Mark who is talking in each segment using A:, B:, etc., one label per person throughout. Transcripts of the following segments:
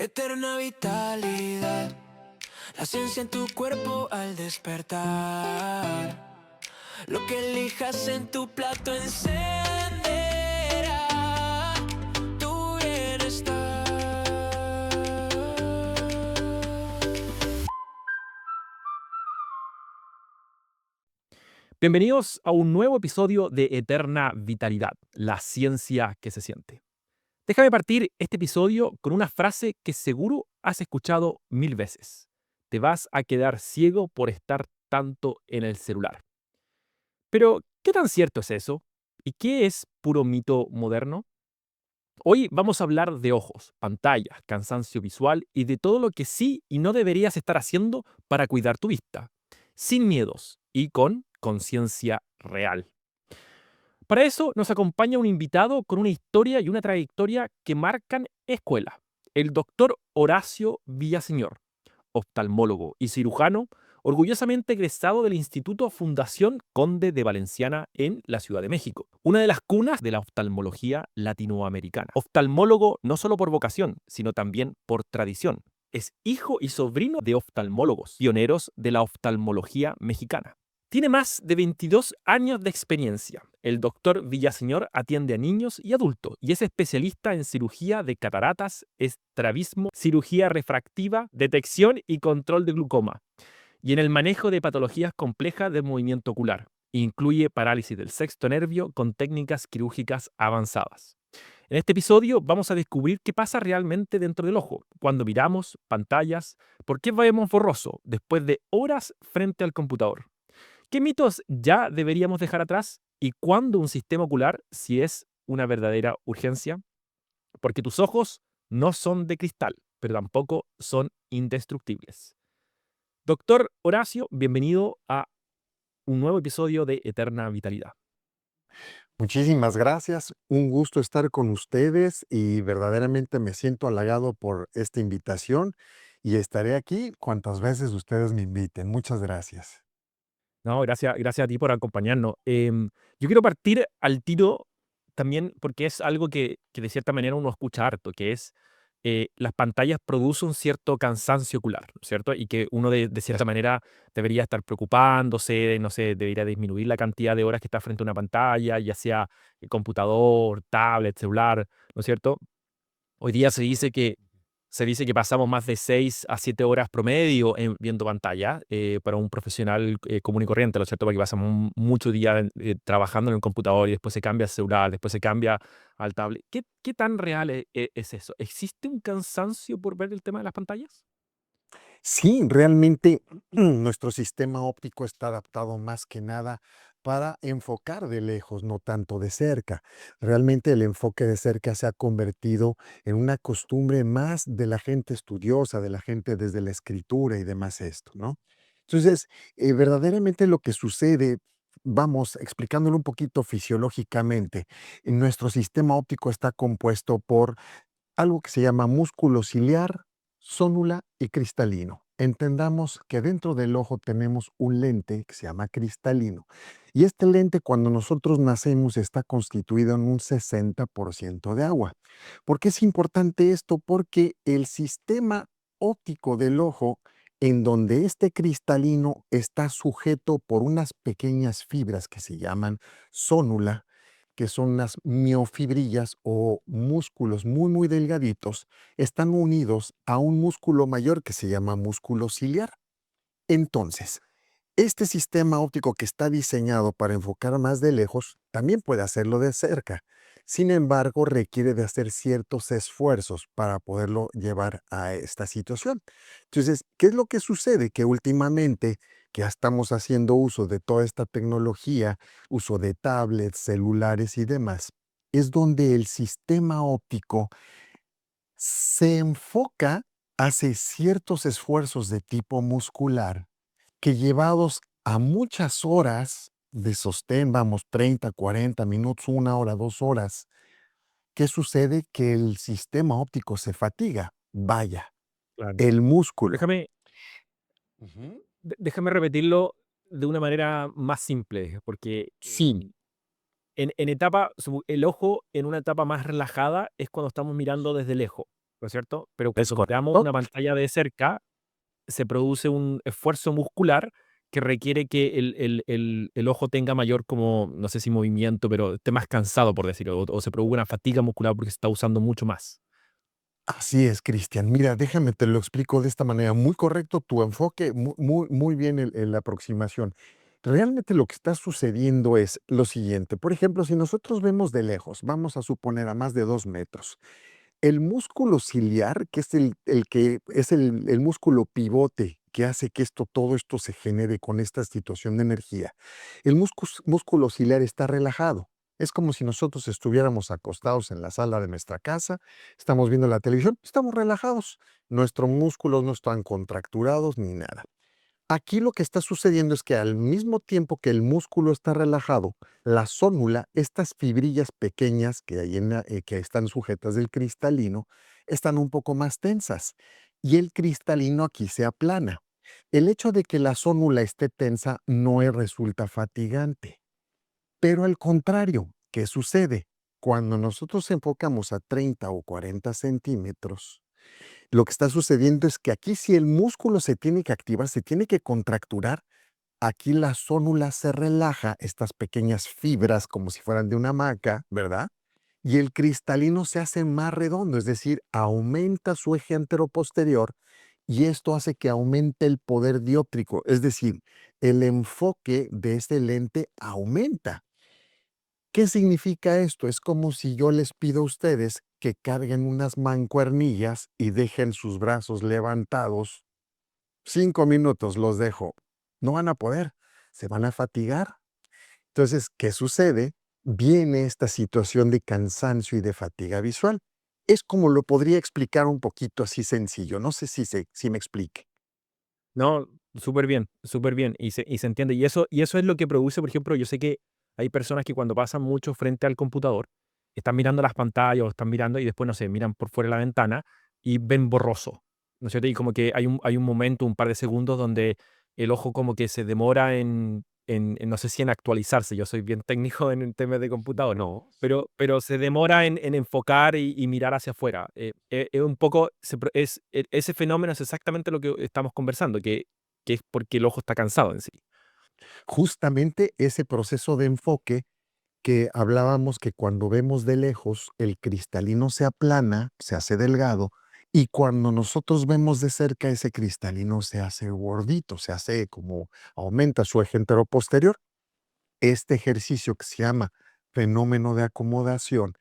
A: Eterna vitalidad, la ciencia en tu cuerpo al despertar. Lo que elijas en tu plato encenderá tu bienestar.
B: Bienvenidos a un nuevo episodio de Eterna Vitalidad, la ciencia que se siente. Déjame partir este episodio con una frase que seguro has escuchado mil veces. Te vas a quedar ciego por estar tanto en el celular. Pero, ¿qué tan cierto es eso? ¿Y qué es puro mito moderno? Hoy vamos a hablar de ojos, pantallas, cansancio visual y de todo lo que sí y no deberías estar haciendo para cuidar tu vista, sin miedos y con conciencia real. Para eso nos acompaña un invitado con una historia y una trayectoria que marcan escuela. El doctor Horacio Villaseñor, oftalmólogo y cirujano, orgullosamente egresado del Instituto Fundación Conde de Valenciana en la Ciudad de México, una de las cunas de la oftalmología latinoamericana. Oftalmólogo no solo por vocación, sino también por tradición. Es hijo y sobrino de oftalmólogos, pioneros de la oftalmología mexicana. Tiene más de 22 años de experiencia. El doctor Villaseñor atiende a niños y adultos y es especialista en cirugía de cataratas, estrabismo, cirugía refractiva, detección y control de glaucoma, y en el manejo de patologías complejas del movimiento ocular. Incluye parálisis del sexto nervio con técnicas quirúrgicas avanzadas. En este episodio vamos a descubrir qué pasa realmente dentro del ojo, cuando miramos pantallas, por qué vemos borroso después de horas frente al computador. ¿Qué mitos ya deberíamos dejar atrás? ¿Y cuándo un sistema ocular si es una verdadera urgencia? Porque tus ojos no son de cristal, pero tampoco son indestructibles. Doctor Horacio, bienvenido a un nuevo episodio de Eterna Vitalidad.
C: Muchísimas gracias, un gusto estar con ustedes y verdaderamente me siento halagado por esta invitación y estaré aquí cuantas veces ustedes me inviten. Muchas gracias.
B: No, gracias a ti por acompañarnos. Yo quiero partir al tiro también porque es algo que de cierta manera uno escucha harto, que es las pantallas producen un cierto cansancio ocular, ¿no es cierto? Y que uno de cierta manera debería estar preocupándose, no sé, debería disminuir la cantidad de horas que está frente a una pantalla, ya sea el computador, tablet, celular, ¿no es cierto? Hoy día se dice que pasamos más de 6 a 7 horas promedio viendo pantalla para un profesional común y corriente, ¿no es cierto? Porque pasamos mucho día trabajando en el computador y después se cambia al celular, después se cambia al tablet. ¿Qué tan real es eso? ¿Existe un cansancio por ver el tema de las pantallas?
C: Sí, realmente nuestro sistema óptico está adaptado más que nada para enfocar de lejos, no tanto de cerca. Realmente el enfoque de cerca se ha convertido en una costumbre más de la gente estudiosa, de la gente desde la escritura y demás esto, ¿no? Entonces, verdaderamente lo que sucede, vamos explicándolo un poquito fisiológicamente, nuestro sistema óptico está compuesto por algo que se llama músculo ciliar, sónula y cristalino. Entendamos que dentro del ojo tenemos un lente que se llama cristalino. Y este lente cuando nosotros nacemos está constituido en un 60% de agua. ¿Por qué es importante esto? Porque el sistema óptico del ojo, en donde este cristalino está sujeto por unas pequeñas fibras que se llaman sónula, que son las miofibrillas o músculos muy, muy delgaditos, están unidos a un músculo mayor que se llama músculo ciliar. Entonces, este sistema óptico que está diseñado para enfocar más de lejos, también puede hacerlo de cerca. Sin embargo, requiere de hacer ciertos esfuerzos para poderlo llevar a esta situación. Entonces, ¿qué es lo que sucede? Que últimamente que ya estamos haciendo uso de toda esta tecnología, uso de tablets, celulares y demás, es donde el sistema óptico se enfoca, hace ciertos esfuerzos de tipo muscular que llevados a muchas horas de sostén, vamos, 30, 40 minutos, 1 hora, 2 horas, ¿qué sucede? Que el sistema óptico se fatiga. Vaya,
B: Claro.
C: el músculo.
B: Déjame,
C: Ujú.
B: déjame repetirlo de una manera más simple, porque
C: Sí,
B: en etapa, el ojo en una etapa más relajada es cuando estamos mirando desde lejos. ¿no es cierto? Pero
D: Es
B: cuando veamos
D: correcto.
B: una pantalla de cerca, se produce un esfuerzo muscular que requiere que el ojo tenga mayor como, no sé si movimiento, pero esté más cansado, por decirlo, o se produce una fatiga muscular porque se está usando mucho más.
C: Así es, Cristian. Mira, déjame te lo explico de esta manera. Muy correcto tu enfoque, muy bien la aproximación. Realmente lo que está sucediendo es lo siguiente. Por ejemplo, si nosotros vemos de lejos, vamos a suponer a más de 2 metros, el músculo ciliar, que es el que es el músculo pivote que hace que todo esto se genere con esta situación de energía, el músculo ciliar está relajado. Es como si nosotros estuviéramos acostados en la sala de nuestra casa, estamos viendo la televisión, estamos relajados. Nuestros músculos no están contracturados ni nada. Aquí lo que está sucediendo es que al mismo tiempo que el músculo está relajado, la zónula, estas fibrillas pequeñas que, que están sujetas del cristalino, están un poco más tensas y el cristalino aquí se aplana. El hecho de que la zónula esté tensa no resulta fatigante, pero al contrario, ¿qué sucede? Cuando nosotros enfocamos a 30 o 40 centímetros, lo que está sucediendo es que aquí si el músculo se tiene que activar, se tiene que contracturar, aquí la zónula se relaja, estas pequeñas fibras como si fueran de una hamaca, ¿verdad? Y el cristalino se hace más redondo, es decir, aumenta su eje anteroposterior y esto hace que aumente el poder dióptrico, es decir, el enfoque de este lente aumenta. ¿Qué significa esto? Es como si yo les pido a ustedes que carguen unas mancuernillas y dejen sus brazos levantados. 5 minutos los dejo. No van a poder, se van a fatigar. Entonces, ¿qué sucede? Viene esta situación de cansancio y de fatiga visual. Es como lo podría explicar un poquito así sencillo. No sé si me explique.
B: No, súper bien, súper bien. Y se entiende. Y eso es lo que produce, por ejemplo, yo sé que hay personas que cuando pasan mucho frente al computador, están mirando las pantallas o están mirando y después, no sé, miran por fuera de la ventana y ven borroso, ¿no es cierto? Y como que hay un momento, un par de segundos donde el ojo como que se demora no sé si en actualizarse. Yo soy bien técnico en temas de computador,
D: No.
B: pero se demora en enfocar y mirar hacia afuera. Es un poco, ese fenómeno es exactamente lo que estamos conversando, que es porque el ojo está cansado en sí.
C: Justamente ese proceso de enfoque que hablábamos que cuando vemos de lejos, el cristalino se aplana, se hace delgado, y cuando nosotros vemos de cerca, ese cristalino se hace gordito, se hace como aumenta su eje enteroposterior. Este ejercicio que se llama fenómeno de acomodación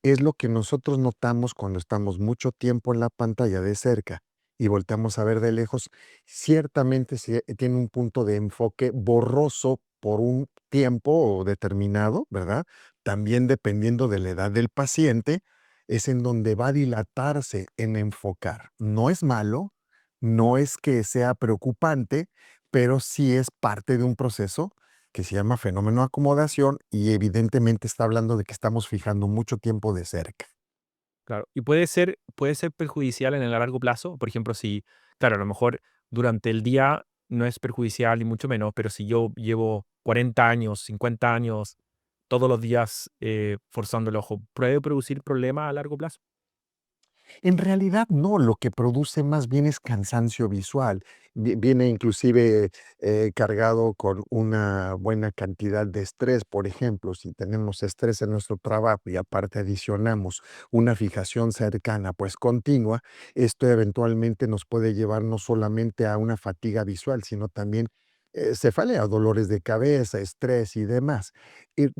C: es lo que nosotros notamos cuando estamos mucho tiempo en la pantalla de cerca y volteamos a ver de lejos. Ciertamente tiene un punto de enfoque borroso por un tiempo determinado, ¿verdad? También dependiendo de la edad del paciente, es en donde va a dilatarse en enfocar. No es malo, no es que sea preocupante, pero sí es parte de un proceso que se llama fenómeno de acomodación y evidentemente está hablando de que estamos fijando mucho tiempo de cerca.
B: Claro. Y puede ser perjudicial en el largo plazo. Por ejemplo, si, claro, a lo mejor durante el día no es perjudicial ni mucho menos, pero si yo llevo 40 años, 50 años, todos los días forzando el ojo, ¿puede producir problemas a largo plazo?
C: En realidad no, lo que produce más bien es cansancio visual. Viene inclusive cargado con una buena cantidad de estrés. Por ejemplo, si tenemos estrés en nuestro trabajo y aparte adicionamos una fijación cercana, pues continua, esto eventualmente nos puede llevar no solamente a una fatiga visual, sino también cefalea, dolores de cabeza, estrés y demás.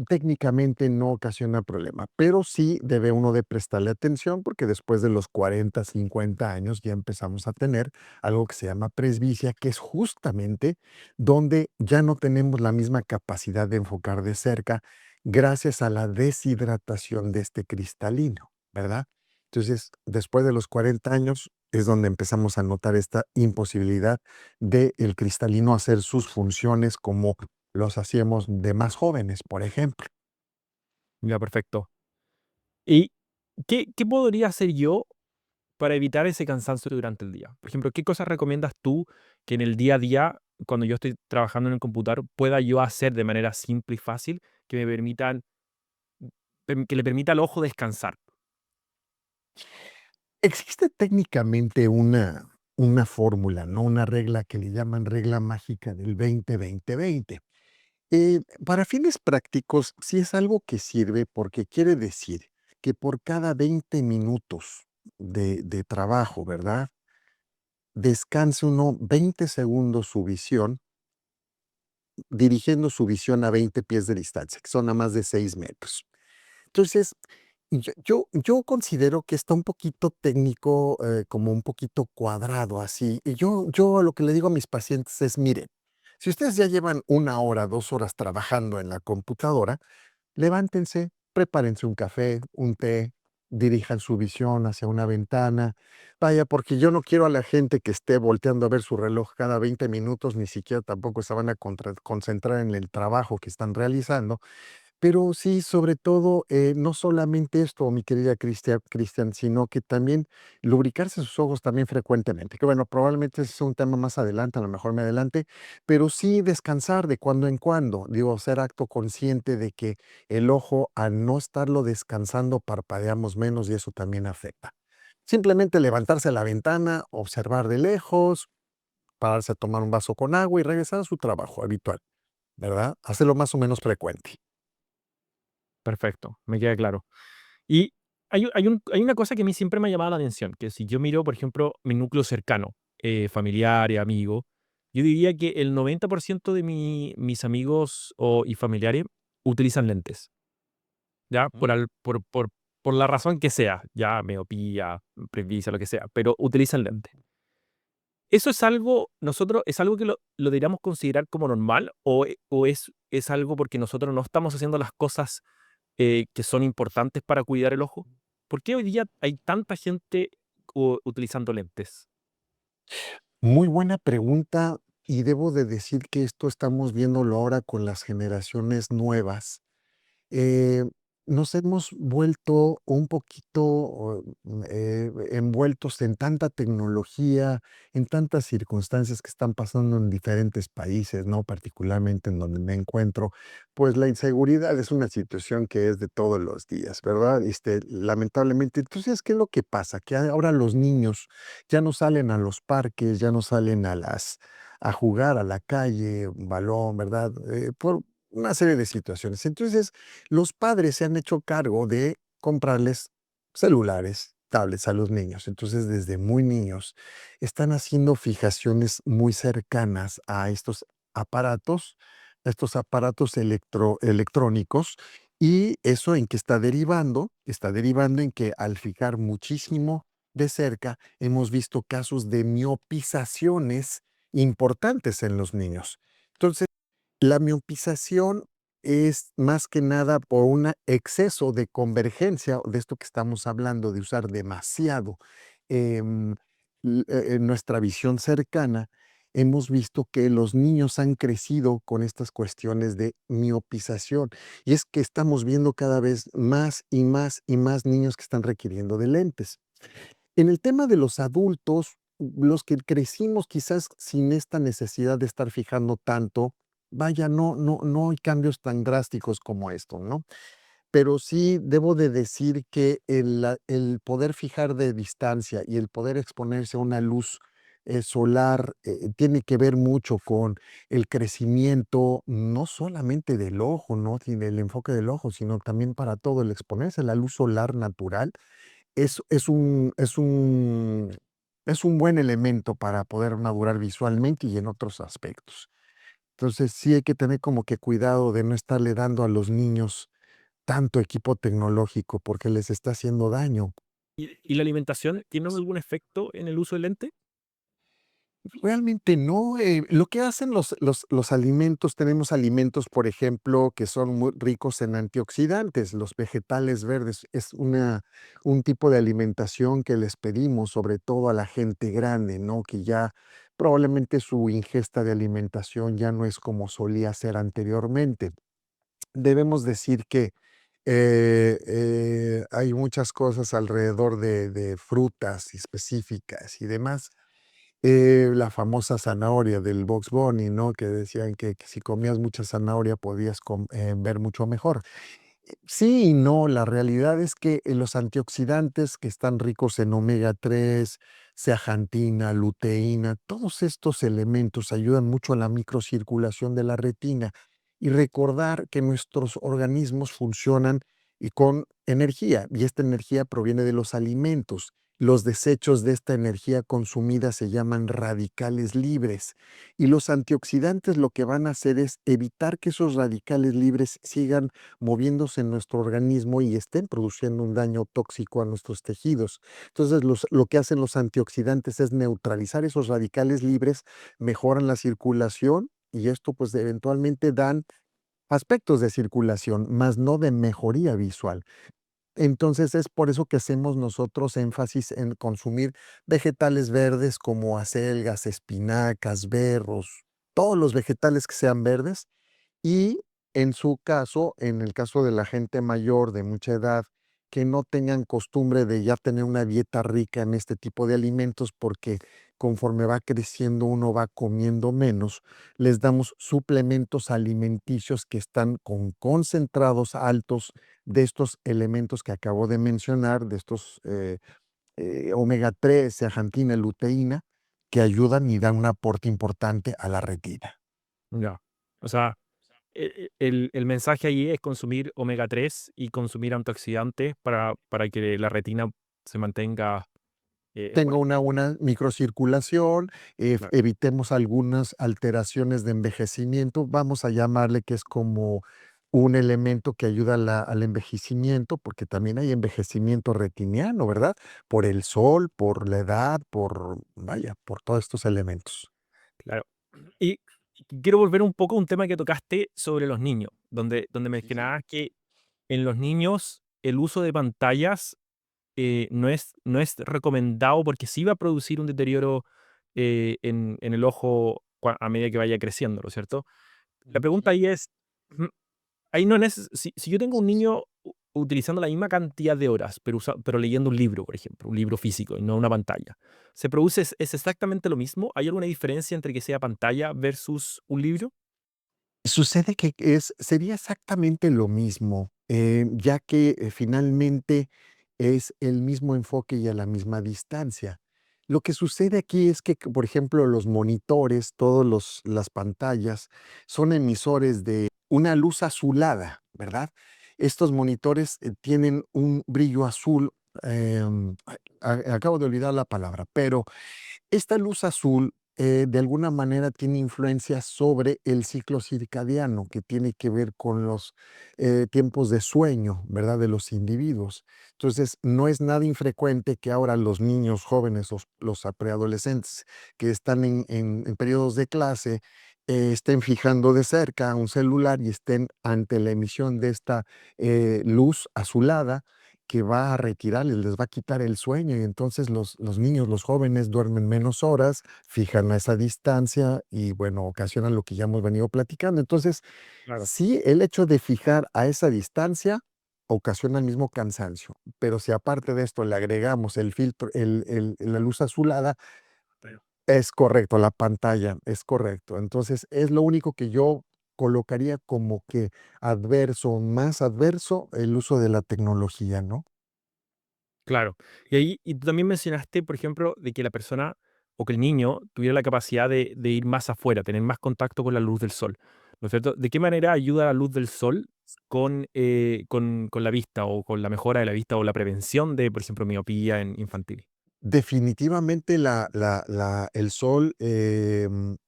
C: Técnicamente no ocasiona problema, pero sí debe uno de prestarle atención porque después de los 40, 50 años ya empezamos a tener algo que se llama presbicia, que es justamente donde ya no tenemos la misma capacidad de enfocar de cerca gracias a la deshidratación de este cristalino, ¿verdad? Entonces, después de los 40 años es donde empezamos a notar esta imposibilidad de el cristalino hacer sus funciones como los hacíamos de más jóvenes, por ejemplo.
B: Ya, perfecto. ¿Y qué podría hacer yo para evitar ese cansancio durante el día? Por ejemplo, ¿qué cosas recomiendas tú que en el día a día, cuando yo estoy trabajando en el computador, pueda yo hacer de manera simple y fácil que me permitan, que le permita al ojo descansar?
C: Existe técnicamente una fórmula, ¿no? Una regla que le llaman regla mágica del 20-20-20. Para fines prácticos, sí es algo que sirve porque quiere decir que por cada 20 minutos de trabajo, ¿verdad? Descanse uno 20 segundos su visión, dirigiendo su visión a 20 pies de distancia, que son a más de 6 metros. Entonces, yo considero que está un poquito técnico, como un poquito cuadrado así. Y yo lo que le digo a mis pacientes es: "Miren, si ustedes ya llevan 1 hora, 2 horas trabajando en la computadora, levántense, prepárense un café, un té, dirijan su visión hacia una ventana". Vaya, porque yo no quiero a la gente que esté volteando a ver su reloj cada 20 minutos, ni siquiera tampoco se van a concentrar en el trabajo que están realizando. Pero sí, sobre todo, no solamente esto, mi querida Cristian, sino que también lubricarse sus ojos también frecuentemente, que bueno, probablemente ese es un tema más adelante, a lo mejor me adelante, pero sí descansar de cuando en cuando, digo, ser acto consciente de que el ojo, al no estarlo descansando, parpadeamos menos y eso también afecta. Simplemente levantarse a la ventana, observar de lejos, pararse a tomar un vaso con agua y regresar a su trabajo habitual, ¿verdad? Hacerlo más o menos frecuente.
B: Perfecto, me queda claro. Y hay una cosa que a mí siempre me ha llamado la atención, que si yo miro, por ejemplo, mi núcleo cercano, familiares, amigos, yo diría que el 90% de mis amigos y familiares utilizan lentes, ¿ya? Por la razón que sea, ya miopía, presbicia, lo que sea, pero utilizan lentes. ¿Eso es algo que lo deberíamos considerar como normal o es algo porque nosotros no estamos haciendo las cosas que son importantes para cuidar el ojo? ¿Por qué hoy día hay tanta gente utilizando lentes?
C: Muy buena pregunta, y debo de decir que esto estamos viéndolo ahora con las generaciones nuevas. Eh, Nos hemos vuelto un poquito, envueltos en tanta tecnología, en tantas circunstancias que están pasando en diferentes países, ¿no? Particularmente en donde me encuentro, pues la inseguridad es una situación que es de todos los días, ¿verdad? Lamentablemente, entonces, ¿qué es lo que pasa? Que ahora los niños ya no salen a los parques, ya no salen a jugar a la calle, un balón, ¿verdad? Por una serie de situaciones. Entonces, los padres se han hecho cargo de comprarles celulares, tablets a los niños. Entonces, desde muy niños están haciendo fijaciones muy cercanas a estos aparatos electrónicos, y eso en que está derivando en que al fijar muchísimo de cerca, hemos visto casos de miopizaciones importantes en los niños. Entonces, la miopización es más que nada por un exceso de convergencia, de esto que estamos hablando, de usar demasiado, em, en nuestra visión cercana. Hemos visto que los niños han crecido con estas cuestiones de miopización, y es que estamos viendo cada vez más y más y más niños que están requiriendo de lentes. En el tema de los adultos, los que crecimos quizás sin esta necesidad de estar fijando tanto, vaya, no hay cambios tan drásticos como esto, ¿no? Pero sí debo de decir que el poder fijar de distancia y el poder exponerse a una luz, solar, tiene que ver mucho con el crecimiento, no solamente del ojo, ¿no? Y del enfoque del ojo, sino también para todo. El exponerse a la luz solar natural es un buen elemento para poder madurar visualmente y en otros aspectos. Entonces, sí hay que tener como que cuidado de no estarle dando a los niños tanto equipo tecnológico, porque les está haciendo daño.
B: ¿Y la alimentación tiene algún efecto en el uso del lente?
C: Realmente no, lo que hacen los alimentos, tenemos alimentos, por ejemplo, que son muy ricos en antioxidantes. Los vegetales verdes es un tipo de alimentación que les pedimos, sobre todo a la gente grande, ¿no? Que ya probablemente su ingesta de alimentación ya no es como solía ser anteriormente. Debemos decir que, hay muchas cosas alrededor de frutas específicas y demás. La famosa zanahoria del Bugs Bunny, ¿no? Que decían que si comías mucha zanahoria podías ver mucho mejor. Sí y no, la realidad es que los antioxidantes que están ricos en omega 3, zeaxantina, luteína, todos estos elementos ayudan mucho a la microcirculación de la retina y recordar que nuestros organismos funcionan y con energía, y esta energía proviene de los alimentos. Los desechos de esta energía consumida se llaman radicales libres y los antioxidantes lo que van a hacer es evitar que esos radicales libres sigan moviéndose en nuestro organismo y estén produciendo un daño tóxico a nuestros tejidos. Entonces, lo que hacen los antioxidantes es neutralizar esos radicales libres, mejoran la circulación y esto pues eventualmente dan aspectos de circulación, más no de mejoría visual. Entonces es por eso que hacemos nosotros énfasis en consumir vegetales verdes como acelgas, espinacas, berros, todos los vegetales que sean verdes y en su caso, en el caso de la gente mayor de mucha edad, que no tengan costumbre de ya tener una dieta rica en este tipo de alimentos, porque conforme va creciendo uno va comiendo menos, les damos suplementos alimenticios que están con concentrados altos de estos elementos que acabo de mencionar, de estos omega 3, zeaxantina, luteína, que ayudan y dan un aporte importante a la retina.
B: Ya. O sea, el mensaje ahí es consumir omega 3 y consumir antioxidantes para que la retina se mantenga
C: Tenga
B: fuerte.
C: una buena microcirculación,
B: Claro.
C: evitemos algunas alteraciones de envejecimiento, vamos a llamarle que es como un elemento que ayuda al envejecimiento, porque también hay envejecimiento retiniano, ¿verdad? Por el sol, por la edad, por, vaya, por todos estos elementos.
B: Claro. Y quiero volver un poco a un tema que tocaste sobre los niños, donde
C: Sí, sí.
B: mencionabas que en los niños el uso de pantallas no es recomendado porque sí va a producir un deterioro en el ojo a medida que vaya creciendo, ¿no es cierto? La pregunta ahí es, mm, ahí no si yo tengo un niño utilizando la misma cantidad de horas, pero leyendo un libro, por ejemplo, un libro físico y no una pantalla, ¿se produce, es exactamente lo mismo? ¿Hay alguna diferencia entre que sea pantalla versus un libro?
C: Sucede que sería exactamente lo mismo, ya que, finalmente es el mismo enfoque y a la misma distancia. Lo que sucede aquí es que, por ejemplo, los monitores, todos las pantallas, son emisores de una luz azulada, ¿verdad? Estos monitores, tienen un brillo azul, acabo de olvidar la palabra, pero esta luz azul, de alguna manera tiene influencia sobre el ciclo circadiano, que tiene que ver con los, tiempos de sueño, ¿verdad?, de los individuos. Entonces, no es nada infrecuente que ahora los niños jóvenes, los preadolescentes que están en periodos de clase, estén fijando de cerca un celular y estén ante la emisión de esta, luz azulada que va a retirarles, les va a quitar el sueño y entonces los niños, los jóvenes duermen menos horas, fijan a esa distancia y bueno, ocasionan lo que ya hemos venido platicando. Entonces,
B: Claro.
C: sí, el hecho de fijar a esa distancia ocasiona el mismo cansancio, pero si aparte de esto le agregamos el filtro, la luz azulada, es correcto, la pantalla, es correcto. Entonces, es lo único que yo colocaría como que adverso, más adverso, el uso de la tecnología, ¿no?
B: Claro. Y tú también mencionaste, por ejemplo, de que la persona o que el niño tuviera la capacidad de ir más afuera, tener más contacto con la luz del sol, ¿no es cierto? ¿De qué manera ayuda la luz del sol con la vista o con la mejora de la vista o la prevención de, por ejemplo, miopía en infantil?
C: Definitivamente el sol, en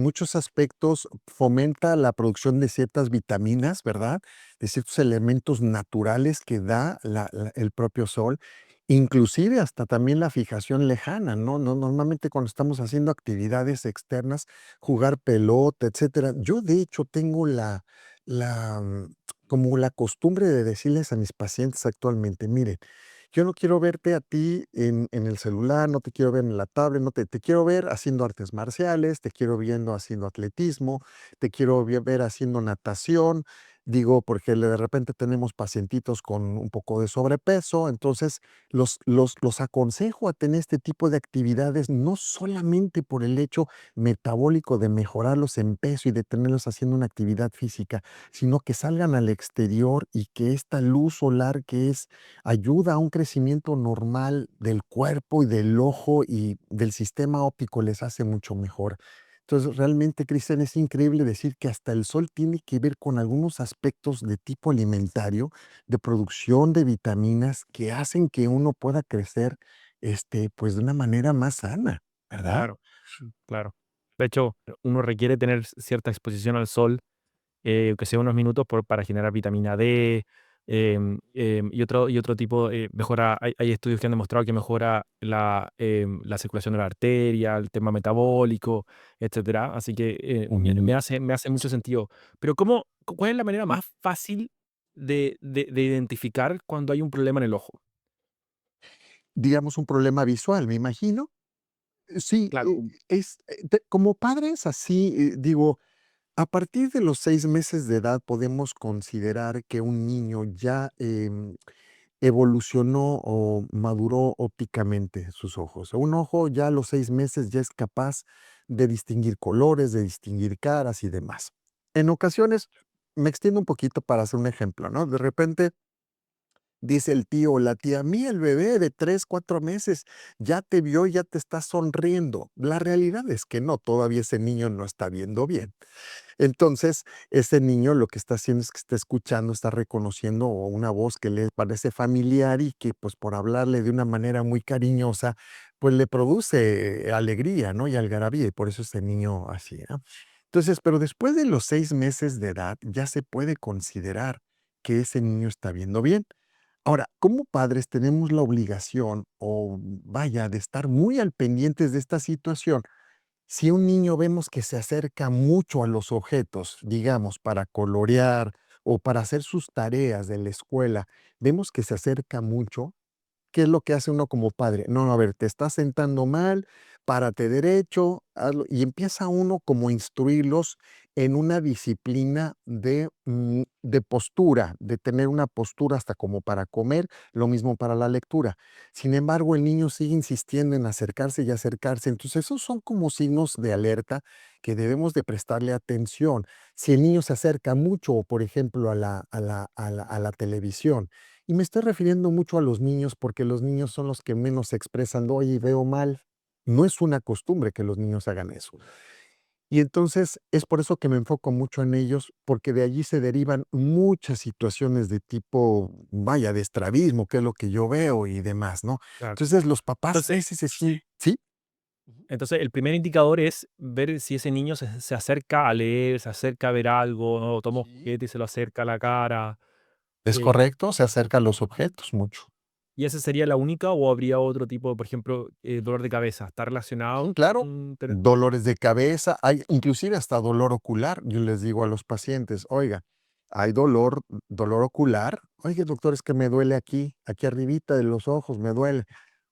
C: muchos aspectos fomenta la producción de ciertas vitaminas, ¿verdad? De ciertos elementos naturales que da el propio sol, inclusive hasta también la fijación lejana, ¿no? Normalmente cuando estamos haciendo actividades externas, jugar pelota, etcétera. Yo, de hecho, tengo la, mm, como la costumbre de decirles a mis pacientes actualmente: "Miren, yo no quiero verte a ti en el celular, no te quiero ver en la tablet, no te quiero ver haciendo artes marciales, te quiero viendo haciendo atletismo, te quiero ver haciendo natación, Digo, porque de repente tenemos pacientitos con un poco de sobrepeso, entonces los aconsejo a tener este tipo de actividades, no solamente por el hecho metabólico de mejorarlos en peso y de tenerlos haciendo una actividad física, sino que salgan al exterior y que esta luz solar que es ayuda a un crecimiento normal del cuerpo y del ojo y del sistema óptico les hace mucho mejor. Entonces, realmente, Cristian, es increíble decir que hasta el sol tiene que ver con algunos aspectos de tipo alimentario, de producción de vitaminas que hacen que uno pueda crecer, pues, de una manera más sana, ¿verdad?
B: Claro, claro. De hecho, uno requiere tener cierta exposición al sol, que sea unos minutos para generar vitamina D, y otro tipo, mejora, hay estudios que han demostrado que mejora la circulación de la arteria, el tema metabólico, etcétera. Así que
C: Mm.
B: me hace mucho sentido. Pero ¿cuál es la manera más fácil de identificar cuando hay un problema en el ojo?
C: Digamos, un problema visual, me imagino. Sí,
B: Claro.
C: como padres, así, digo, a partir de los 6 meses de edad podemos considerar que un niño ya, evolucionó o maduró ópticamente sus ojos. Un ojo ya a los 6 meses ya es capaz de distinguir colores, de distinguir caras y demás. En ocasiones, me extiendo un poquito para hacer un ejemplo, ¿no? De repente dice el tío o la tía: "Mira, el bebé de 3 4 meses ya te vio, ya te está sonriendo". La realidad es que no, todavía ese niño no está viendo bien. Entonces, ese niño lo que está haciendo es que está escuchando, está reconociendo o una voz que le parece familiar y que, pues, por hablarle de una manera muy cariñosa, pues, le produce alegría, ¿no? Y algarabía, y por eso ese niño así, ¿no? Entonces, pero después de los 6 meses de edad, ya se puede considerar que ese niño está viendo bien. Ahora, como padres tenemos la obligación, o vaya, de estar muy al pendientes de esta situación. Si un niño vemos que se acerca mucho a los objetos, digamos, para colorear o para hacer sus tareas de la escuela, vemos que se acerca mucho, ¿qué es lo que hace uno como padre? No, a ver, te estás sentando mal, párate derecho, hazlo, y empieza uno como a instruirlos en una disciplina de postura, de tener una postura hasta como para comer, lo mismo para la lectura. Sin embargo, el niño sigue insistiendo en acercarse y acercarse. Entonces, esos son como signos de alerta que debemos de prestarle atención. Si el niño se acerca mucho, por ejemplo, a la televisión, y me estoy refiriendo mucho a los niños, porque los niños son los que menos se expresan, oye, veo mal. No es una costumbre que los niños hagan eso. Y entonces es por eso que me enfoco mucho en ellos, porque de allí se derivan muchas situaciones de tipo, vaya, de estrabismo, que es lo que yo veo y demás, ¿no?
B: Claro.
C: Entonces los papás a
B: Entonces,
C: veces sí, sí.
B: Entonces, el primer indicador es ver si ese niño se acerca a leer, se acerca a ver algo, ¿no? Toma un
C: Sí.
B: juguete y se lo acerca a la cara.
C: Es
B: eh,
C: correcto, se acerca a los objetos mucho.
B: ¿Y esa sería la única o habría otro tipo, por ejemplo, dolor de cabeza? ¿Está
C: Sí,
B: relacionado
C: claro,
B: con
C: dolores de cabeza, hay inclusive hasta dolor ocular. Yo les digo a los pacientes: "Oiga, hay dolor ocular. Oye, doctor, es que me duele aquí arribita de los ojos, me duele".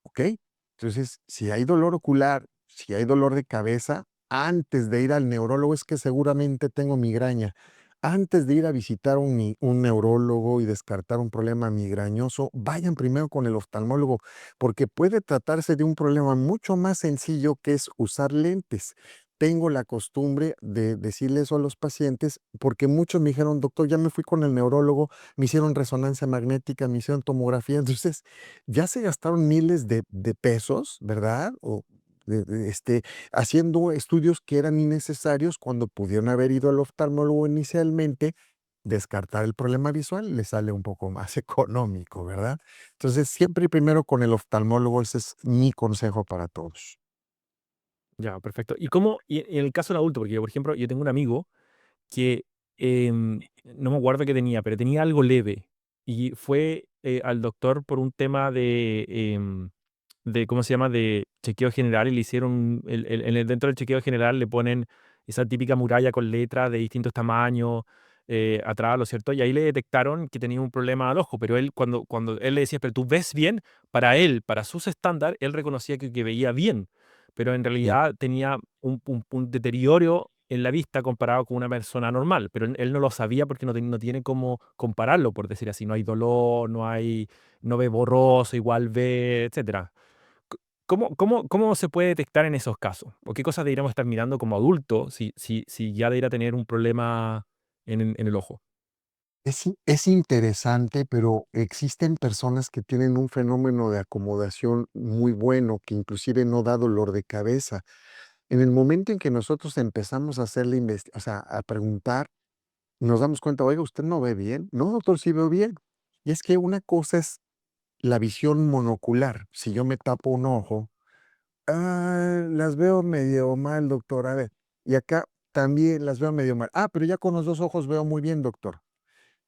C: Okey. Entonces, si hay dolor ocular, si hay dolor de cabeza, antes de ir al neurólogo, es que seguramente tengo migraña. Antes de ir a visitar un neurólogo y descartar un problema migrañoso, vayan primero con el oftalmólogo, porque puede tratarse de un problema mucho más sencillo que es usar lentes. Tengo la costumbre de decirle eso a los pacientes porque muchos me dijeron: "Doctor, ya me fui con el neurólogo, me hicieron resonancia magnética, me hicieron tomografía". Entonces, ya se gastaron miles de pesos, ¿verdad? O haciendo estudios que eran innecesarios cuando pudieron haber ido al oftalmólogo inicialmente, descartar el problema visual, les sale un poco más económico, ¿verdad? Entonces, siempre primero con el oftalmólogo, ese es mi consejo para todos.
B: Ya, perfecto. ¿Y en el caso del adulto? Porque, por ejemplo, yo tengo un amigo que, no me acuerdo qué tenía, pero tenía algo leve y fue, al doctor por un tema de, ¿cómo se llama?, de chequeo general, y le hicieron dentro del chequeo general le ponen esa típica muralla con letras de distintos tamaños, atrás, ¿lo cierto? Y ahí le detectaron que tenía un problema al ojo, pero él cuando él le decía: "¿Pero tú ves bien?", para él, para sus estándares, él reconocía que veía bien, pero en
C: Ya.
B: realidad tenía un deterioro en la vista comparado con una persona normal, pero él no lo sabía porque no tiene cómo compararlo, por decir así. No hay dolor, no ve borroso, igual ve, etcétera. C- ¿Cómo se puede detectar en esos casos? ¿O qué cosas deberíamos estar mirando como adultos si ya debería tener un problema en el ojo?
C: Es interesante, pero existen personas que tienen un fenómeno de acomodación muy bueno, que inclusive no da dolor de cabeza. En el momento en que nosotros empezamos a hacer o sea, a preguntar, nos damos cuenta, oiga, ¿usted no ve bien? No, doctor, sí veo bien. Y es que una cosa es la visión monocular. Si yo me tapo un ojo, las veo medio mal, doctor. A ver, y acá también las veo medio mal. Pero ya con los dos ojos veo muy bien, doctor.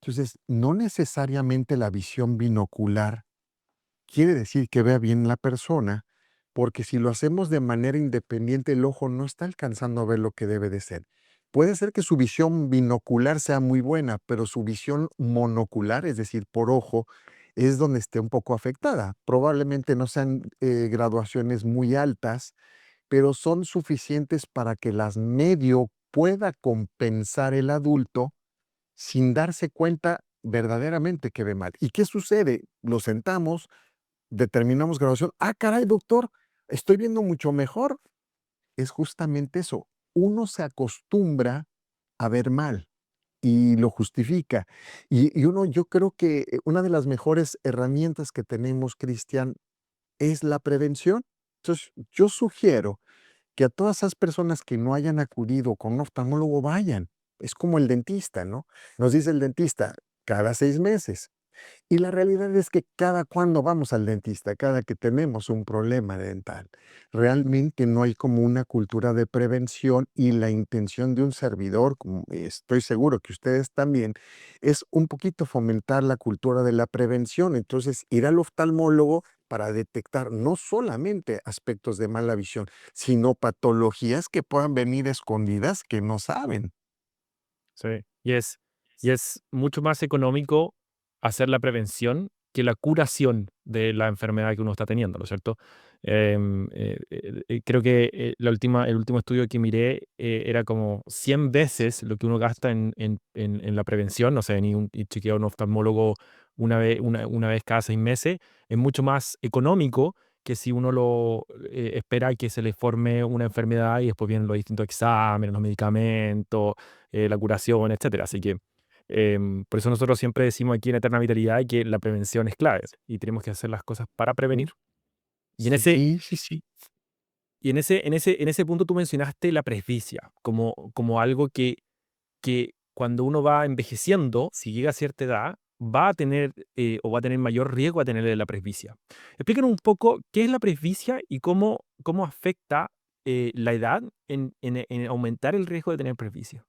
C: Entonces, no necesariamente la visión binocular quiere decir que vea bien la persona, porque si lo hacemos de manera independiente, el ojo no está alcanzando a ver lo que debe de ser. Puede ser que su visión binocular sea muy buena, pero su visión monocular, es decir, por ojo, es donde esté un poco afectada. Probablemente no sean graduaciones muy altas, pero son suficientes para que las medio pueda compensar el adulto sin darse cuenta verdaderamente que ve mal. ¿Y qué sucede? Lo sentamos, determinamos graduación. Caray, doctor, estoy viendo mucho mejor. Es justamente eso. Uno se acostumbra a ver mal y lo justifica. Y uno, yo creo que una de las mejores herramientas que tenemos, Cristian, es la prevención. Entonces, yo sugiero que a todas esas personas que no hayan acudido con un oftalmólogo vayan. Es como el dentista, ¿no? Nos dice el dentista, cada 6 meses. Y la realidad es que cada cuando vamos al dentista, cada que tenemos un problema dental, realmente no hay como una cultura de prevención y la intención de un servidor, como estoy seguro que ustedes también, es un poquito fomentar la cultura de la prevención. Entonces, ir al oftalmólogo para detectar no solamente aspectos de mala visión, sino patologías que puedan venir escondidas que no saben.
B: Sí. Y es mucho más económico hacer la prevención que la curación de la enfermedad que uno está teniendo, ¿no es cierto? Creo que el último estudio que miré era como 100 veces lo que uno gasta en la prevención, no sé, y chequear a un oftalmólogo una vez cada 6 meses, es mucho más económico que si uno lo espera que se le forme una enfermedad y después vienen los distintos exámenes, los medicamentos, la curación, etcétera. Así que por eso nosotros siempre decimos aquí en Eterna Vitalidad que la prevención es clave y tenemos que hacer las cosas para
C: Mm,
B: prevenir. Y en ese,
C: sí, sí, sí.
B: y en ese punto tú mencionaste la presbicia como algo que cuando uno va envejeciendo, si llega a cierta edad, va a tener o va a tener mayor riesgo a tener la presbicia. Explícanos un poco qué es la presbicia y cómo afecta la edad en aumentar el riesgo de tener presbicia.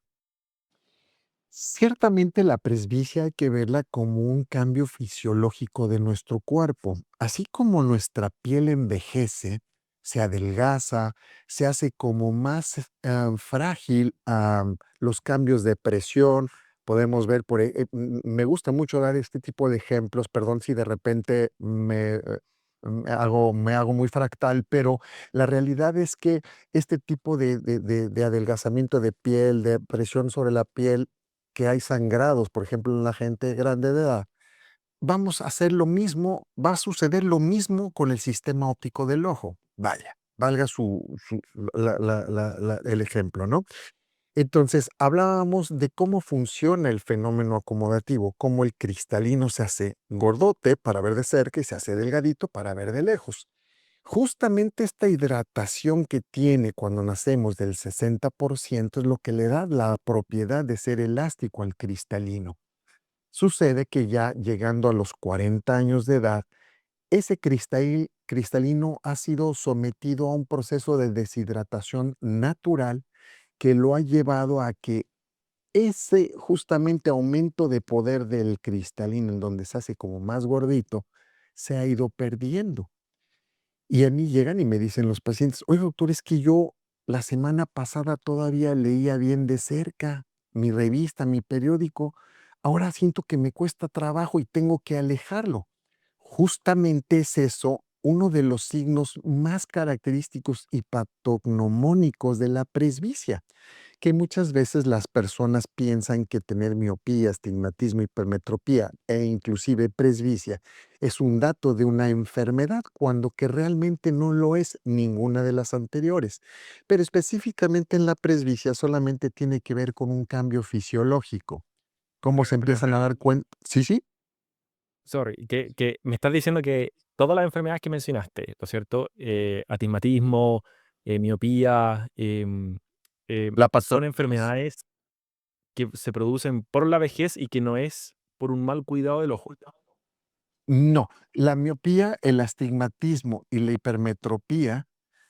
C: Ciertamente la presbicia hay que verla como un cambio fisiológico de nuestro cuerpo. Así como nuestra piel envejece, se adelgaza, se hace como más frágil a los cambios de presión. Podemos ver, me gusta mucho dar este tipo de ejemplos, perdón si de repente me hago muy fractal, pero la realidad es que este tipo de adelgazamiento de piel, de presión sobre la piel, que hay sangrados, por ejemplo, en la gente grande de edad, vamos a hacer lo mismo, va a suceder lo mismo con el sistema óptico del ojo. Vaya, valga el ejemplo, ¿no? Entonces, hablábamos de cómo funciona el fenómeno acomodativo, cómo el cristalino se hace gordote para ver de cerca y se hace delgadito para ver de lejos. Justamente esta hidratación que tiene cuando nacemos del 60% es lo que le da la propiedad de ser elástico al cristalino. Sucede que ya llegando a los 40 años de edad, ese cristalino ha sido sometido a un proceso de deshidratación natural que lo ha llevado a que ese justamente aumento de poder del cristalino, en donde se hace como más gordito, se ha ido perdiendo. Y a mí llegan y me dicen los pacientes, oye doctor, es que yo la semana pasada todavía leía bien de cerca mi revista, mi periódico, ahora siento que me cuesta trabajo y tengo que alejarlo. Justamente es eso, uno de los signos más característicos y patognomónicos de la presbicia, que muchas veces las personas piensan que tener miopía, astigmatismo, hipermetropía e inclusive presbicia es un dato de una enfermedad, cuando que realmente no lo es ninguna de las anteriores. Pero específicamente en la presbicia solamente tiene que ver con un cambio fisiológico. ¿Cómo se empiezan a dar cuenta? Sí, sí.
B: Sorry, que me estás diciendo que todas las enfermedades que mencionaste, ¿no es cierto? Astigmatismo, miopía,
C: La
B: son
C: patología.
B: enfermedades que se producen por la vejez y que no es por un mal cuidado del ojo.
C: No, la miopía, el astigmatismo y la hipermetropía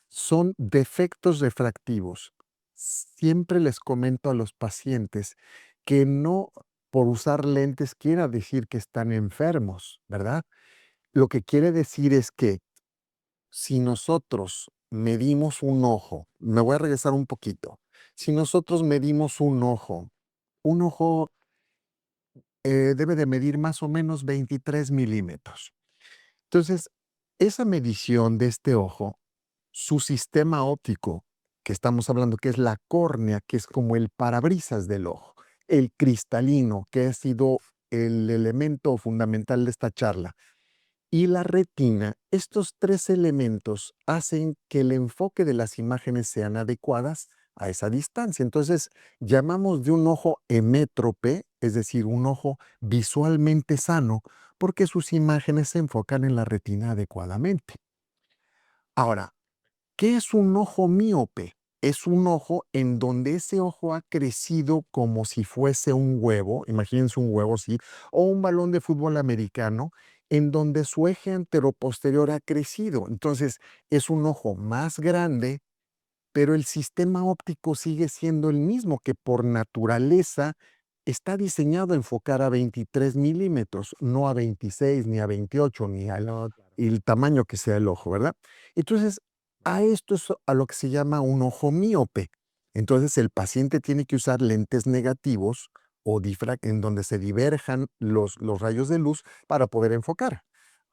C: son defectos refractivos. Siempre les comento a los pacientes que no por usar lentes quiera decir que están enfermos, ¿verdad? Lo que quiere decir es que si nosotros medimos un ojo, me voy a regresar un poquito. Si nosotros medimos un ojo debe de medir más o menos 23 milímetros. Entonces, esa medición de este ojo, su sistema óptico, que estamos hablando que es la córnea, que es como el parabrisas del ojo, el cristalino, que ha sido el elemento fundamental de esta charla, y la retina, estos tres elementos hacen que el enfoque de las imágenes sean adecuadas a esa distancia. Entonces, llamamos de un ojo hemétrope, es decir, un ojo visualmente sano, porque sus imágenes se enfocan en la retina adecuadamente. Ahora, ¿qué es un ojo míope? Es un ojo en donde ese ojo ha crecido como si fuese un huevo, imagínense un huevo así, o un balón de fútbol americano, en donde su eje anteroposterior ha crecido. Entonces, es un ojo más grande, pero el sistema óptico sigue siendo el mismo, que por naturaleza está diseñado a enfocar a 23 milímetros, no a 26 ni a 28 ni al
B: No, claro.
C: el tamaño que sea el ojo, ¿verdad? Entonces, a esto es a lo que se llama un ojo míope. Entonces, el paciente tiene que usar lentes negativos o en donde se diverjan los rayos de luz para poder enfocar.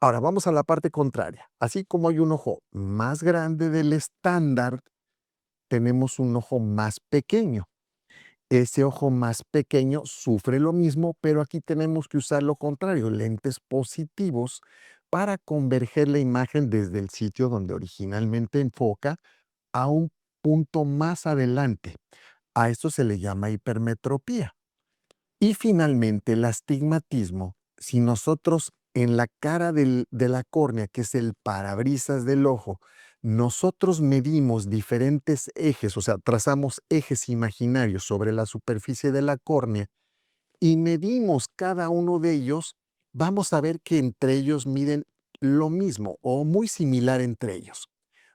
C: Ahora, vamos a la parte contraria. Así como hay un ojo más grande del estándar, tenemos un ojo más pequeño. Ese ojo más pequeño sufre lo mismo, pero aquí tenemos que usar lo contrario, lentes positivos para converger la imagen desde el sitio donde originalmente enfoca a un punto más adelante. A esto se le llama hipermetropía. Y finalmente, el astigmatismo, si nosotros en la cara de la córnea, que es el parabrisas del ojo, nosotros medimos diferentes ejes, o sea, trazamos ejes imaginarios sobre la superficie de la córnea y medimos cada uno de ellos, vamos a ver que entre ellos miden lo mismo o muy similar entre ellos.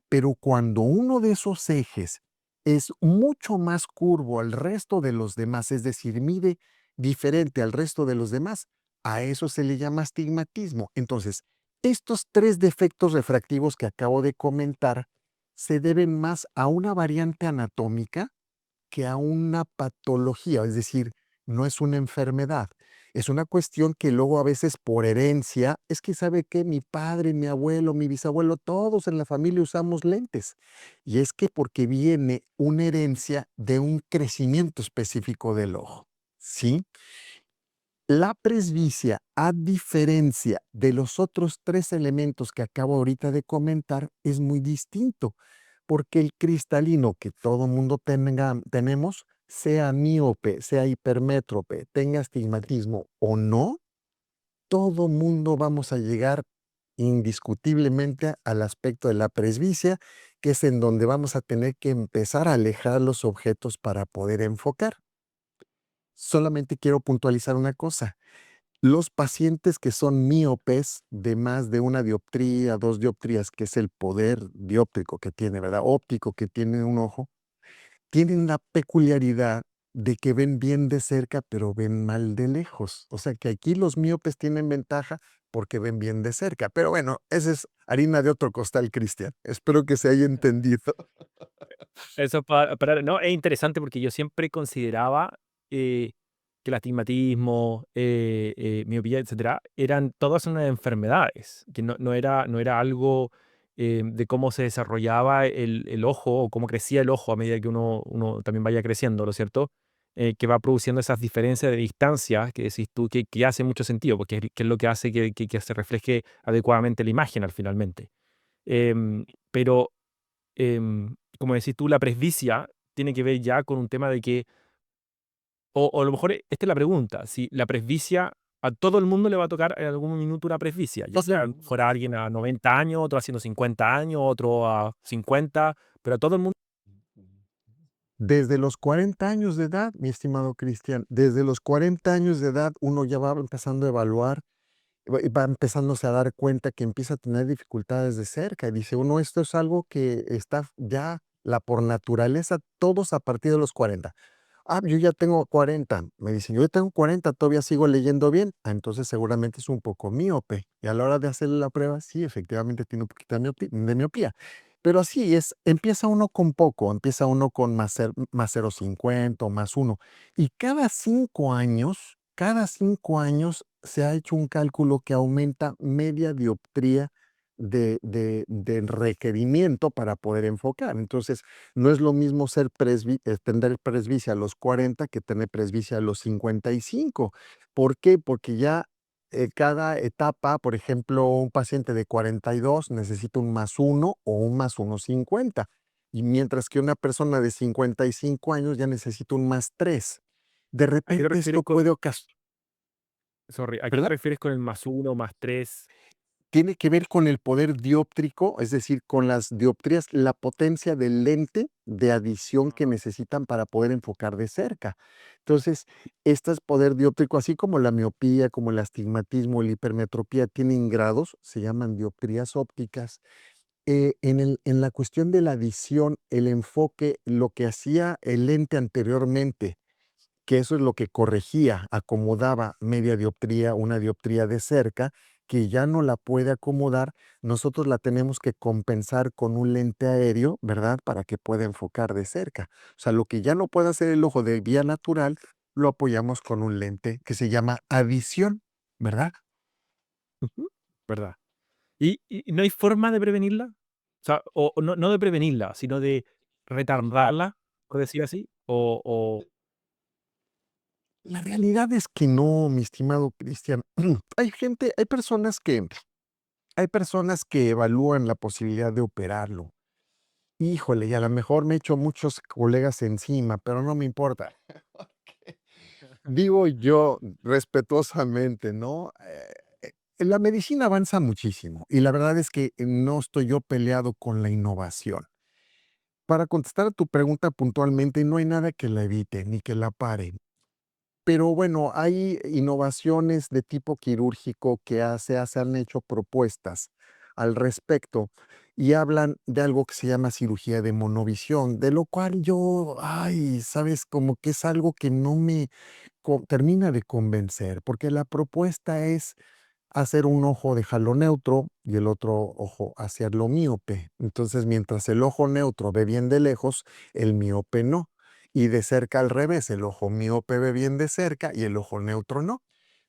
C: Pero cuando uno de esos ejes es mucho más curvo al resto de los demás, es decir, mide diferente al resto de los demás, a eso se le llama astigmatismo. Entonces, estos tres defectos refractivos que acabo de comentar se deben más a una variante anatómica que a una patología, es decir, no es una enfermedad. Es una cuestión que luego a veces por herencia, es que sabe que mi padre, mi abuelo, mi bisabuelo, todos en la familia usamos lentes. Y es que porque viene una herencia de un crecimiento específico del ojo. ¿Sí? La presbicia, a diferencia de los otros tres elementos que acabo ahorita de comentar, es muy distinto, porque el cristalino que todo mundo tenemos, sea míope, sea hipermétrope, tenga astigmatismo o no, todo mundo vamos a llegar indiscutiblemente al aspecto de la presbicia, que es en donde vamos a tener que empezar a alejar los objetos para poder enfocar. Solamente quiero puntualizar una cosa. Los pacientes que son míopes de más de una dioptría, 2 dioptrías, que es el poder dióptrico que tiene, ¿verdad? Óptico que tiene un ojo, tienen la peculiaridad de que ven bien de cerca, pero ven mal de lejos. O sea que aquí los míopes tienen ventaja porque ven bien de cerca. Pero bueno, esa es harina de otro costal, Cristian. Espero que se haya entendido.
B: Eso no, es interesante porque yo siempre consideraba que el astigmatismo, miopía, etcétera, eran todas unas enfermedades, que no era algo de cómo se desarrollaba el ojo o cómo crecía el ojo a medida que uno también vaya creciendo, ¿no es cierto? Que va produciendo esas diferencias de distancia que decís tú que hace mucho sentido, porque que es lo que hace que se refleje adecuadamente la imagen al finalmente. Pero, como decís tú, la presbicia tiene que ver ya con un tema de que, o a lo mejor esta es la pregunta, si la presbicia a todo el mundo le va a tocar en algún minuto una presbicia, ya sea fuera alguien a 90 años, otro haciendo 50 años, otro a 50, pero a todo el mundo.
C: Desde los 40 años de edad, mi estimado Cristian, desde los 40 años de edad uno ya va empezando a evaluar, va empezándose a dar cuenta que empieza a tener dificultades de cerca. Y dice uno, esto es algo que está ya por naturaleza, todos a partir de los 40. Ah, yo ya tengo 40. Me dicen, yo ya tengo 40, todavía sigo leyendo bien. Ah, entonces seguramente es un poco míope. Y a la hora de hacerle la prueba, sí, efectivamente tiene un poquito de miopía. Pero así es, empieza uno con poco, empieza uno con más 0,50 o más uno. Y cada 5 años se ha hecho un cálculo que aumenta media dioptría de requerimiento para poder enfocar. Entonces, no es lo mismo tener presbicia a los 40 que tener presbicia a los 55. ¿Por qué? Porque ya cada etapa, por ejemplo, un paciente de 42 necesita un más uno o un más 1,50. Y mientras que una persona de 55 años ya necesita un más 3. De
B: ¿A qué te
C: repente
B: refieres
C: esto
B: con,
C: puede ocasionar,
B: sorry, a qué te
C: ¿verdad?
B: refieres con el más uno, más tres?
C: Tiene que ver con el poder dióptrico, es decir, con las dioptrías, la potencia del lente de adición que necesitan para poder enfocar de cerca. Entonces, este es poder dióptrico, así como la miopía, como el astigmatismo, la hipermetropía, tienen grados, se llaman dioptrías ópticas. En la cuestión de la adición, el enfoque, lo que hacía el lente anteriormente, que eso es lo que corregía, acomodaba media dioptría, una dioptría de cerca, que ya no la puede acomodar, nosotros la tenemos que compensar con un lente aéreo, ¿verdad? Para que pueda enfocar de cerca. O sea, lo que ya no puede hacer el ojo de vía natural, lo apoyamos con un lente que se llama adición, ¿verdad?
B: Ujú, ¿verdad? ¿Y no hay forma de prevenirla? O sea, o no de prevenirla, sino de retardarla, por decir así, o
C: La realidad es que no, mi estimado Cristian. Hay personas que evalúan la posibilidad de operarlo. Híjole, y a lo mejor me echo muchos colegas encima, pero no me importa. Digo yo respetuosamente, ¿no? La medicina avanza muchísimo y la verdad es que no estoy yo peleado con la innovación. Para contestar a tu pregunta puntualmente, no hay nada que la evite ni que la pare. Pero bueno, hay innovaciones de tipo quirúrgico que se han hecho propuestas al respecto y hablan de algo que se llama cirugía de monovisión, de lo cual yo, ay, sabes, como que es algo que no me termina de convencer, porque la propuesta es hacer un ojo de halo neutro y el otro ojo hacerlo míope. Entonces, mientras el ojo neutro ve bien de lejos, el míope no. Y de cerca al revés, el ojo míope ve bien de cerca y el ojo neutro no.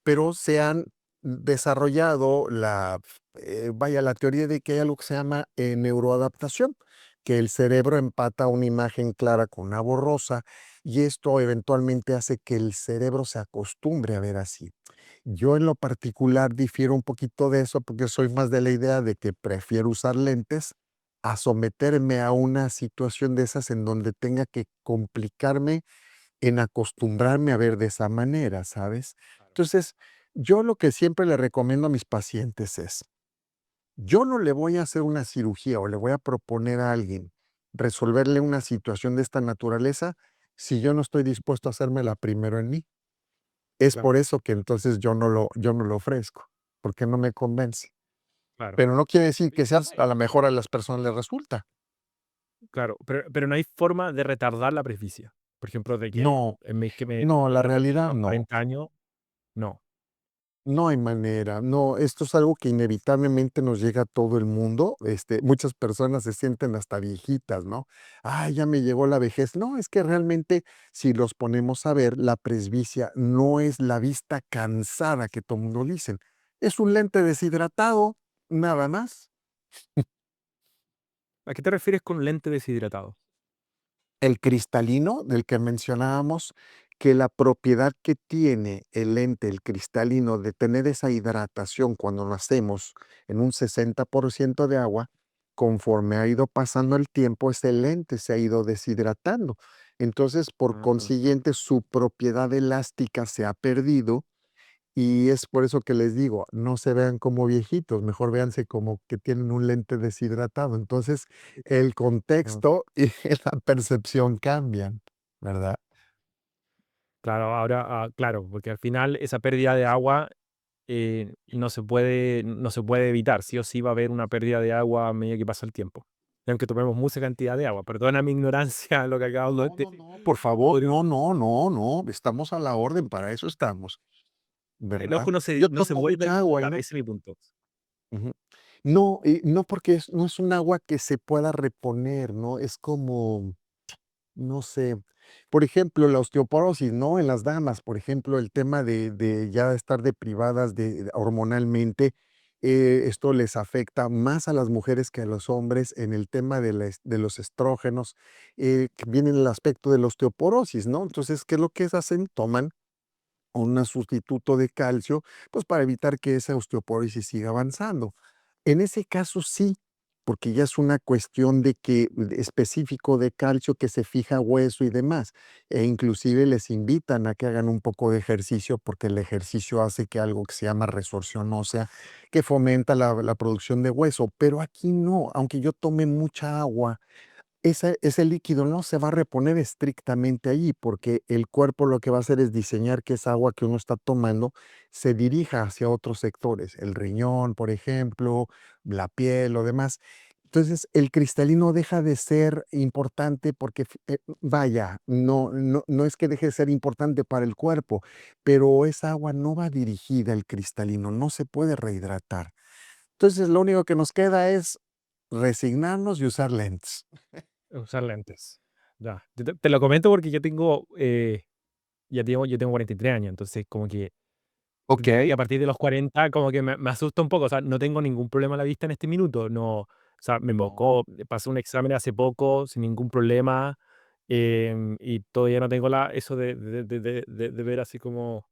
C: Pero se han desarrollado la teoría de que hay algo que se llama neuroadaptación, que el cerebro empata una imagen clara con una borrosa y esto eventualmente hace que el cerebro se acostumbre a ver así. Yo en lo particular difiero un poquito de eso porque soy más de la idea de que prefiero usar lentes a someterme a una situación de esas en donde tenga que complicarme en acostumbrarme a ver de esa manera, ¿sabes? Entonces, yo lo que siempre le recomiendo a mis pacientes es, yo no le voy a hacer una cirugía o le voy a proponer a alguien resolverle una situación de esta naturaleza si yo no estoy dispuesto a hacérmela primero en mí. Es
B: claro,
C: por eso que entonces yo no lo ofrezco, porque no me convence.
B: claro.
C: Pero no quiere decir que seas a la mejor a las personas les resulta.
B: Claro, pero no hay forma de retardar la presbicia. Por ejemplo, de que
C: No,
B: en vez que me
C: no, la
B: una persona a
C: realidad
B: los
C: no.
B: 40 años, no.
C: No hay manera. No, esto es algo que inevitablemente nos llega a todo el mundo. Muchas personas se sienten hasta viejitas, ¿no? Ay, ya me llegó la vejez. No, es que realmente, si los ponemos a ver, la presbicia no es la vista cansada que todo el mundo dicen. Es un lente deshidratado, nada más.
B: ¿A qué te refieres con lente deshidratado?
C: El cristalino del que mencionábamos, que la propiedad que tiene el lente, el cristalino, de tener esa hidratación cuando nacemos en un 60% de agua, conforme ha ido pasando el tiempo, ese lente se ha ido deshidratando. Entonces, por
B: Ah,
C: consiguiente, su propiedad elástica se ha perdido y es por eso que les digo, no se vean como viejitos, mejor véanse como que tienen un lente deshidratado. Entonces, el
B: ah.
C: contexto y la percepción cambian, ¿verdad?
B: Claro, ahora, claro, porque al final esa pérdida de agua no se puede evitar. Sí o sí va a haber una pérdida de agua a medida que pasa el tiempo. Y aunque tomemos mucha cantidad de agua. Perdona mi ignorancia lo que acabo de
C: No, no,
B: decir.
C: no, por favor, no, no, no, no, estamos a la orden, para eso estamos,
B: El
C: ¿verdad?
B: ojo no se,
C: Yo
B: no se
C: tomo
B: vuelve.
C: mucha agua y
B: Claro,
C: no.
B: ese es mi punto.
C: Ujú. No, no porque no es un agua que se pueda reponer, ¿no? Es como, no sé. Por ejemplo, la osteoporosis, ¿no? En las damas, por ejemplo, el tema de ya estar deprivadas hormonalmente, esto les afecta más a las mujeres que a los hombres en el tema de los estrógenos, que viene el aspecto de la osteoporosis, ¿no? Entonces, ¿qué es lo que hacen? Toman un sustituto de calcio, pues para evitar que esa osteoporosis siga avanzando. En ese caso sí, porque ya es una cuestión de que específico de calcio que se fija hueso y demás. E inclusive les invitan a que hagan un poco de ejercicio porque el ejercicio hace que algo que se llama resorción ósea, que fomenta la producción de hueso. Pero aquí no, aunque yo tome mucha agua, ese líquido no se va a reponer estrictamente allí, porque el cuerpo lo que va a hacer es diseñar que esa agua que uno está tomando se dirija hacia otros sectores, el riñón, por ejemplo, la piel o demás. Entonces, el cristalino deja de ser importante porque, vaya, no es que deje de ser importante para el cuerpo, pero esa agua no va dirigida al cristalino, no se puede rehidratar. Entonces, lo único que nos queda es resignarnos y usar lentes.
B: Usar lentes. Ya. Yo te lo comento porque yo tengo 43 años, entonces como que y
C: Okey.
B: a partir de los 40 como que me asusta un poco, o sea, no tengo ningún problema a la vista en este minuto, no, o sea, me
C: No.
B: invocó, pasé un examen hace poco sin ningún problema, y todavía no tengo eso de ver así como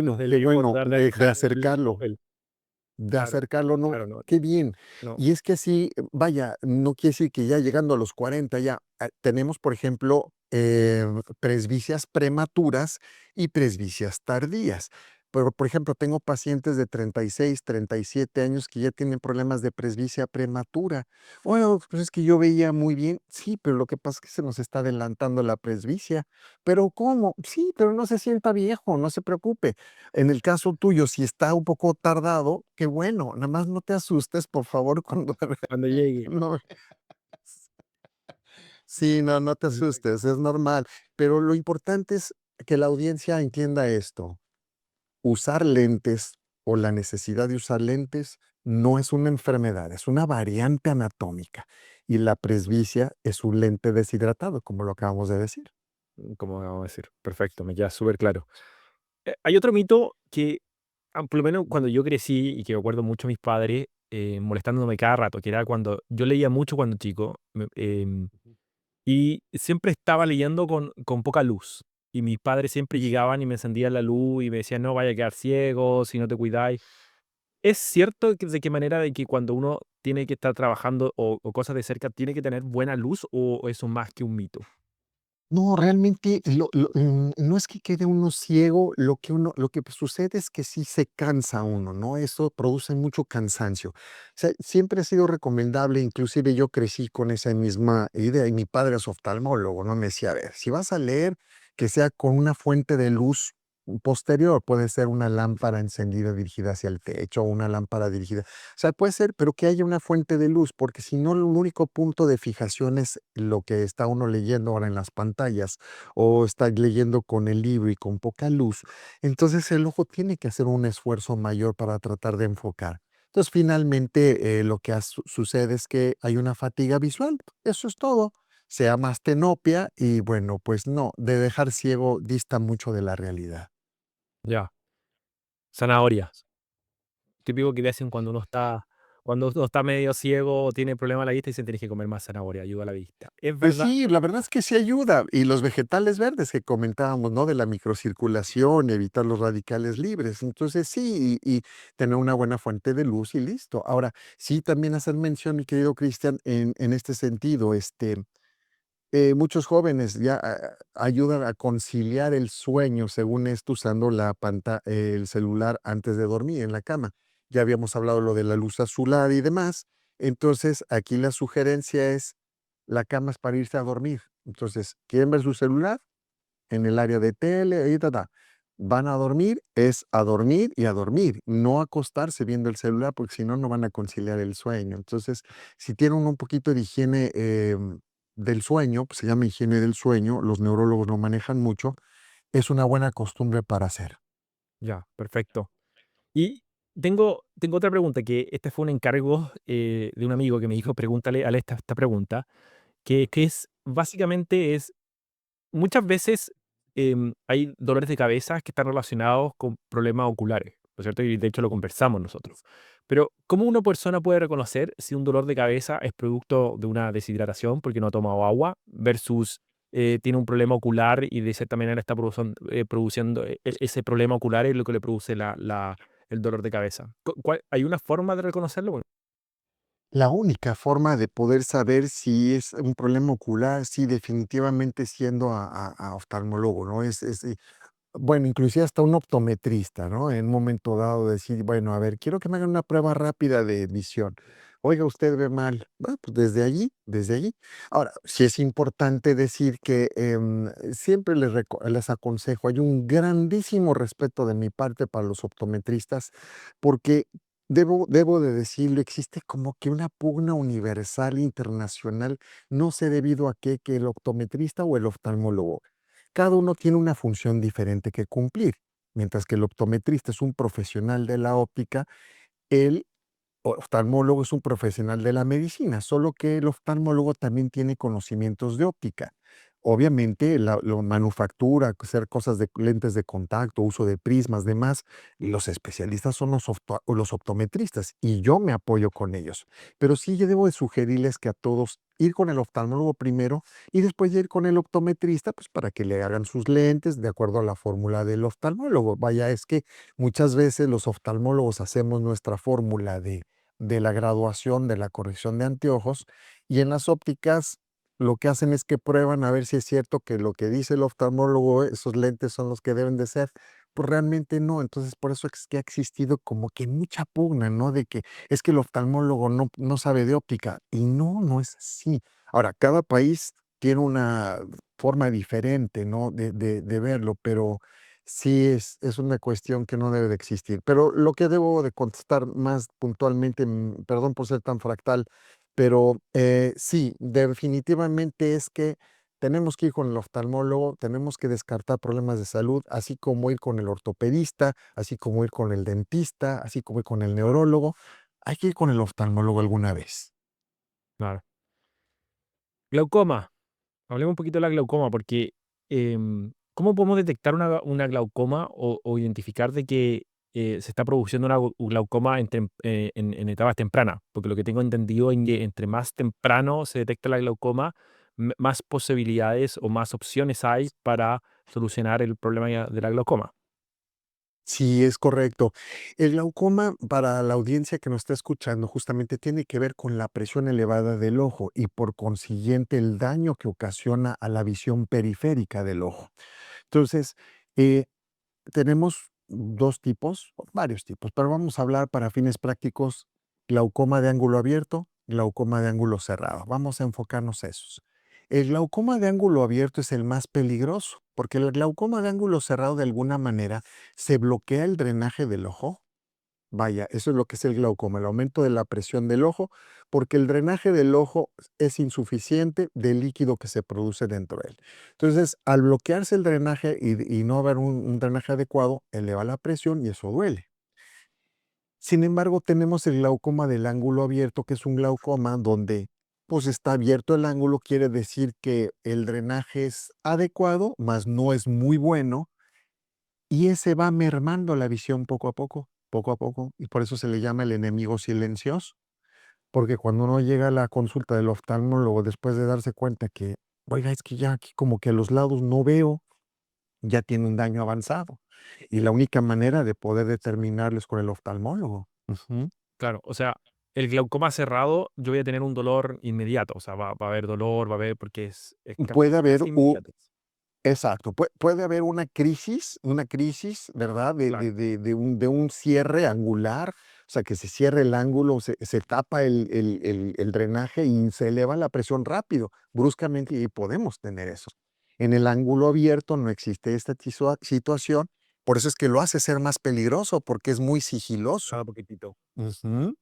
B: los de
C: Qué
B: lejos,
C: bueno
B: tratar de
C: de
B: alejar
C: acercarlo,
B: claro,
C: no,
B: claro, no,
C: qué bien.
B: no,
C: Y es que así, vaya, no quiere decir que ya llegando a los 40 ya, tenemos, por ejemplo, presbicias prematuras y presbicias tardías. Pero, por ejemplo, tengo pacientes de 36, 37 años que ya tienen problemas de presbicia prematura. Bueno, pues es que yo veía muy bien. Sí, pero lo que pasa es que se nos está adelantando la presbicia. ¿Pero cómo? Sí, pero no se sienta viejo, no se preocupe. En el caso tuyo, si está un poco tardado, qué bueno, nada más no te asustes, por favor, cuando
B: cuando llegue.
C: no, sí, no, no te asustes, es normal, pero lo importante es que la audiencia entienda esto. Usar lentes o la necesidad de usar lentes no es una enfermedad, es una variante anatómica, y la presbicia es un lente deshidratado, como lo acabamos de decir.
B: Como vamos a decir, perfecto, me queda súper claro. Hay otro mito que, por lo menos cuando yo crecí y que recuerdo mucho a mis padres molestándome cada rato, que era cuando yo leía mucho cuando chico, y siempre estaba leyendo con poca luz. Y mis padres siempre llegaban y me encendían la luz y me decían, no, vaya a quedar ciego si no te cuidáis. ¿Es cierto de qué manera de que cuando uno tiene que estar trabajando o cosas de cerca, tiene que tener buena luz o eso más que un mito?
C: No, realmente no es que quede uno ciego, lo que sucede es que sí se cansa uno, ¿no? Eso produce mucho cansancio. O sea, siempre ha sido recomendable, inclusive yo crecí con esa misma idea, y mi padre es oftalmólogo, ¿no? Me decía: "A ver, si vas a leer, que sea con una fuente de luz posterior, puede ser una lámpara encendida dirigida hacia el techo, o una lámpara dirigida", o sea, puede ser, pero que haya una fuente de luz, porque si no, el único punto de fijación es lo que está uno leyendo ahora en las pantallas, o está leyendo con el libro y con poca luz. Entonces, el ojo tiene que hacer un esfuerzo mayor para tratar de enfocar. Entonces, finalmente, lo que sucede es que hay una fatiga visual. Eso es todo. Se llama astenopia y bueno, pues no, de dejar ciego dista mucho de la realidad.
B: Ya, zanahoria. Típico que dicen cuando uno está Cuando uno está medio ciego o tiene problema a la vista, dicen tienes que comer más zanahoria, ayuda a la vista. ¿Es
C: Pues
B: verdad?
C: sí, la verdad es que sí ayuda. Y los vegetales verdes que comentábamos, ¿no? De la microcirculación, evitar los radicales libres. Entonces sí, y tener una buena fuente de luz y listo. Ahora, sí, también hacer mención, mi querido Cristian, en este sentido, muchos jóvenes ya ayudan a conciliar el sueño, según esto, usando el celular antes de dormir en la cama. Ya habíamos hablado lo de la luz azulada y demás. Entonces, aquí la sugerencia es, la cama es para irse a dormir. Entonces, ¿quieren ver su celular? En el área de tele, y van a dormir, es a dormir y a dormir, no acostarse viendo el celular, porque si no, no van a conciliar el sueño. Entonces, si tienen un poquito de higiene del sueño, pues se llama higiene del sueño, los neurólogos lo manejan mucho, es una buena costumbre para hacer.
B: Ya, perfecto. Y tengo otra pregunta, que este fue un encargo de un amigo que me dijo, pregúntale a esta pregunta, que es, básicamente es, muchas veces hay dolores de cabeza que están relacionados con problemas oculares, ¿no es cierto? Y de hecho lo conversamos nosotros. Pero, ¿cómo una persona puede reconocer si un dolor de cabeza es producto de una deshidratación porque no ha tomado agua versus tiene un problema ocular y de cierta manera está produciendo ese problema ocular es lo que le produce el dolor de cabeza? ¿Hay una forma de reconocerlo? Bueno,
C: La única forma de poder saber si es un problema ocular, sí, definitivamente siendo a oftalmólogo, ¿no? Bueno, inclusive hasta un optometrista, ¿no? En un momento dado decir, bueno, a ver, quiero que me hagan una prueba rápida de visión. Oiga, usted ve mal. Bueno, pues desde allí. Ahora, sí es importante decir que siempre les aconsejo, hay un grandísimo respeto de mi parte para los optometristas, porque debo de decirlo, existe como que una pugna universal internacional, no sé debido a qué, que el optometrista o el oftalmólogo. Cada uno tiene una función diferente que cumplir. Mientras que el optometrista es un profesional de la óptica, el oftalmólogo es un profesional de la medicina, solo que el oftalmólogo también tiene conocimientos de óptica. Obviamente, lo manufactura, hacer cosas de lentes de contacto, uso de prismas, demás. Y los especialistas son los optometristas y yo me apoyo con ellos. Pero sí, yo debo de sugerirles que a todos ir con el oftalmólogo primero y después ya ir con el optometrista, pues para que le hagan sus lentes de acuerdo a la fórmula del oftalmólogo. Vaya, es que muchas veces los oftalmólogos hacemos nuestra fórmula de la graduación, de la corrección de anteojos, y en las ópticas lo que hacen es que prueban a ver si es cierto que lo que dice el oftalmólogo, esos lentes son los que deben de ser. Pues realmente no, entonces por eso es que ha existido como que mucha pugna, ¿no? De que es que el oftalmólogo no sabe de óptica, y no es así. Ahora, cada país tiene una forma diferente, ¿no? De verlo, pero sí es una cuestión que no debe de existir. Pero lo que debo de contestar más puntualmente, perdón por ser tan fractal, pero sí, definitivamente es que tenemos que ir con el oftalmólogo, tenemos que descartar problemas de salud, así como ir con el ortopedista, así como ir con el dentista, así como ir con el neurólogo. Hay que ir con el oftalmólogo alguna vez.
B: claro. Glaucoma. Hablemos un poquito de la glaucoma, porque ¿cómo podemos detectar una glaucoma o identificar de que se está produciendo una glaucoma en etapas tempranas? Porque lo que tengo entendido es que entre más temprano se detecta la glaucoma, más posibilidades o más opciones hay para solucionar el problema de la glaucoma.
C: Sí, es correcto. El glaucoma, para la audiencia que nos está escuchando, justamente tiene que ver con la presión elevada del ojo y por consiguiente el daño que ocasiona a la visión periférica del ojo. Entonces, eh, tenemos 2 tipos, o varios tipos, pero vamos a hablar para fines prácticos, glaucoma de ángulo abierto, glaucoma de ángulo cerrado. Vamos a enfocarnos a esos. El glaucoma de ángulo abierto es el más peligroso, porque el glaucoma de ángulo cerrado, de alguna manera, se bloquea el drenaje del ojo. Vaya, eso es lo que es el glaucoma, el aumento de la presión del ojo, porque el drenaje del ojo es insuficiente del líquido que se produce dentro de él. Entonces, al bloquearse el drenaje y no haber un drenaje adecuado, eleva la presión y eso duele. Sin embargo, tenemos el glaucoma del ángulo abierto, que es un glaucoma donde pues está abierto el ángulo, quiere decir que el drenaje es adecuado, mas no es muy bueno, y ese va mermando la visión poco a poco, y por eso se le llama el enemigo silencioso. porque cuando uno llega a la consulta del oftalmólogo después de darse cuenta que, oiga, es que ya aquí como que a los lados no veo, ya tiene un daño avanzado. Y la única manera de poder determinarlo es con el oftalmólogo. Ujú.
B: Claro, o sea, el glaucoma cerrado, yo voy a tener un dolor inmediato, o sea, va a haber dolor, va a haber, porque es
C: Puede haber
B: casi inmediato.
C: exacto, puede haber una crisis, ¿verdad?
B: Claro,
C: De un cierre angular, o sea, que se cierre el ángulo, se tapa el drenaje y se eleva la presión rápido, bruscamente, y podemos tener eso. En el ángulo abierto no existe esta situación, por eso es que lo hace ser más peligroso, porque es muy sigiloso.
B: cada poquitito.
C: Ujú.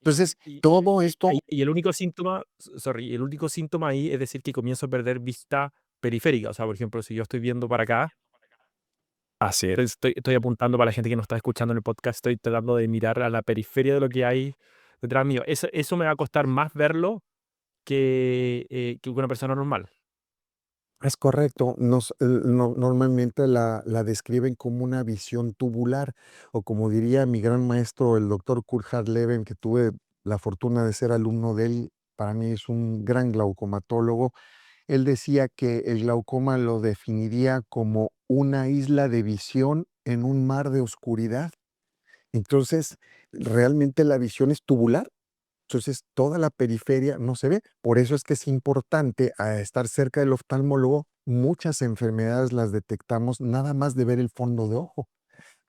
B: Y,
C: Entonces,
B: y-
C: todo esto
B: y el único síntoma, sorry, el único síntoma ahí es decir que comienzo a perder vista periférica. O sea, por ejemplo, si yo estoy viendo para acá, así es. Estoy apuntando para la gente que nos está escuchando en el podcast, estoy tratando de mirar a la periferia de lo que hay detrás mío. Eso me va a costar más verlo que una persona normal.
C: es correcto. Normalmente la describen como una visión tubular, o como diría mi gran maestro, el doctor Kurt Hartleben, que tuve la fortuna de ser alumno de él, para mí es un gran glaucomatólogo. Él decía que el glaucoma lo definiría como una isla de visión en un mar de oscuridad. Entonces, realmente la visión es tubular. Entonces, toda la periferia no se ve. Por eso es que es importante estar cerca del oftalmólogo. Muchas enfermedades las detectamos nada más de ver el fondo de ojo.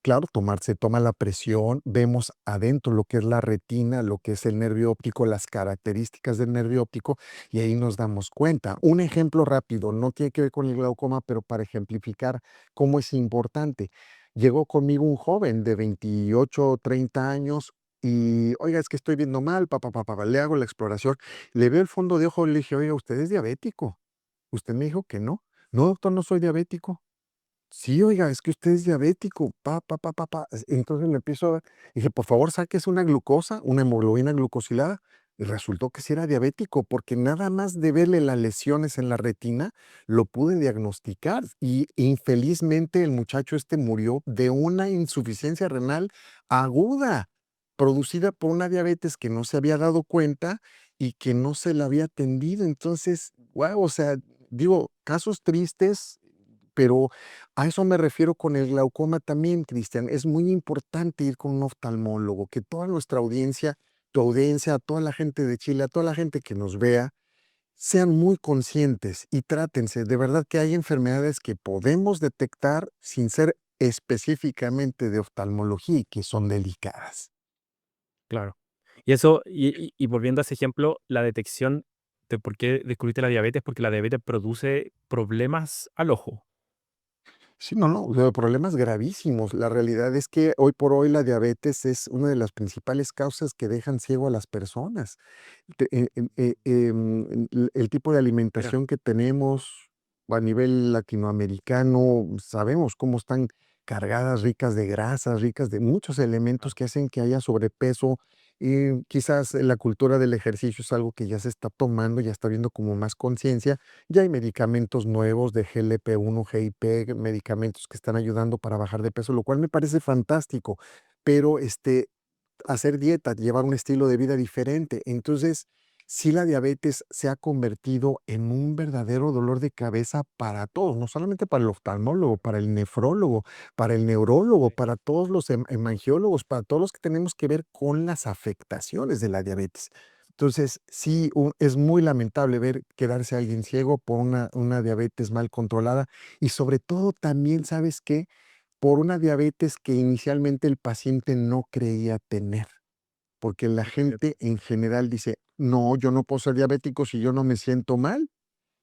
C: Claro, se toma la presión, vemos adentro lo que es la retina, lo que es el nervio óptico, las características del nervio óptico, y ahí nos damos cuenta. Un ejemplo rápido, no tiene que ver con el glaucoma, pero para ejemplificar cómo es importante. Llegó conmigo un joven de 28 o 30 años y, oiga, es que estoy viendo mal, le hago la exploración, le veo el fondo de ojo, le dije, oiga, ¿usted es diabético? Usted me dijo que no. No, doctor, no soy diabético. Sí, oiga, es que usted es diabético, Entonces le empiezo a ver, dije, por favor, sáquese una glucosa, una hemoglobina glucosilada. Y resultó que sí era diabético, porque nada más de verle las lesiones en la retina, lo pude diagnosticar. Y infelizmente el muchacho este murió de una insuficiencia renal aguda, producida por una diabetes que no se había dado cuenta y que no se la había atendido. Entonces, wow, o sea, digo, casos tristes, pero a eso me refiero con el glaucoma también, Cristian. Es muy importante ir con un oftalmólogo, que toda nuestra audiencia, tu audiencia, a toda la gente de Chile, a toda la gente que nos vea, sean muy conscientes y trátense. De verdad que hay enfermedades que podemos detectar sin ser específicamente de oftalmología y que son delicadas.
B: Claro. Y eso, y volviendo a ese ejemplo, la detección de por qué descubriste la diabetes, porque la diabetes produce problemas al ojo.
C: Sí, no, problemas gravísimos. La realidad es que hoy por hoy la diabetes es una de las principales causas que dejan ciego a las personas. El tipo de
B: Mira,
C: alimentación que tenemos a nivel latinoamericano, sabemos cómo están cargadas, ricas de grasas, ricas de muchos elementos que hacen que haya sobrepeso. Y quizás la cultura del ejercicio es algo que ya se está tomando, ya está viendo como más conciencia. Ya hay medicamentos nuevos de GLP-1, GIP, medicamentos que están ayudando para bajar de peso, lo cual me parece fantástico. Pero hacer dieta, llevar un estilo de vida diferente. Entonces, sí, la diabetes se ha convertido en un verdadero dolor de cabeza para todos, no solamente para el oftalmólogo, para el nefrólogo, para el neurólogo,
B: sí,
C: para todos los hemangiólogos, para todos los que tenemos que ver con las afectaciones de la diabetes. Entonces, sí, es muy lamentable ver quedarse alguien ciego por una diabetes mal controlada y sobre todo también, ¿sabes qué? Por una diabetes que inicialmente el paciente no creía tener, porque la
B: es cierto.
C: gente en general dice, no, yo no puedo ser diabético si yo no me siento mal.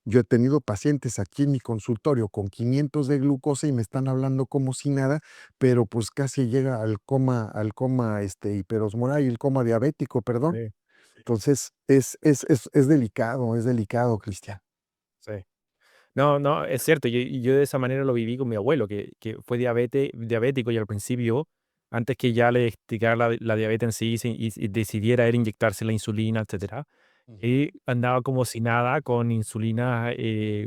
C: Yo he tenido pacientes aquí en mi consultorio con 500 de glucosa y me están hablando como si nada, pero pues casi llega al coma hiperosmolar y el coma diabético, perdón.
B: Sí,
C: Entonces, es delicado, Cristian.
B: sí. No, no, es cierto. Yo de esa manera lo viví con mi abuelo, que fue diabético y al principio, antes que ya le diagnosticara la diabetes en sí y decidiera él inyectarse la insulina, etcétera,
C: Ujú.
B: él andaba como si nada con insulina,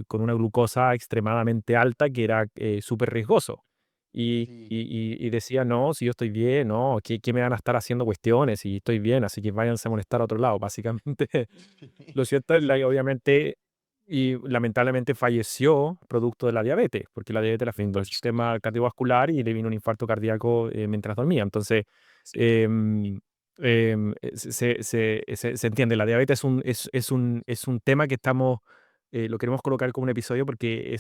B: con una glucosa extremadamente alta que era súper riesgoso. y decía, no, si yo estoy bien, no, ¿qué me van a estar haciendo cuestiones? Si estoy bien, así que váyanse a molestar a otro lado, básicamente. Lo cierto es que obviamente y lamentablemente falleció producto de la diabetes, porque la diabetes le afectó el sistema cardiovascular y le vino un infarto cardíaco mientras dormía. Entonces, em, se entiende, la diabetes es un tema que estamos, lo queremos colocar como un episodio porque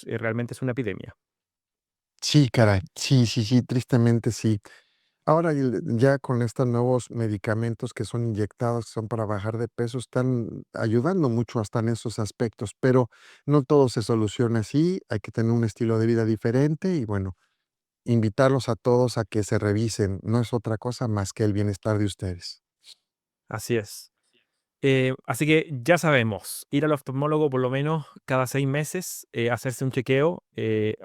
B: realmente es una epidemia.
C: Sí, caray. Sí, sí, sí, tristemente sí. Ahora, ya con estos nuevos medicamentos que son inyectados, que son para bajar de peso, están ayudando mucho hasta en esos aspectos, pero no todo se soluciona así, hay que tener un estilo de vida diferente y bueno, invitarlos a todos a que se revisen, no es otra cosa más que el bienestar de ustedes.
B: Así es. Así que ya sabemos, ir al oftalmólogo por lo menos cada 6 meses, hacerse un chequeo.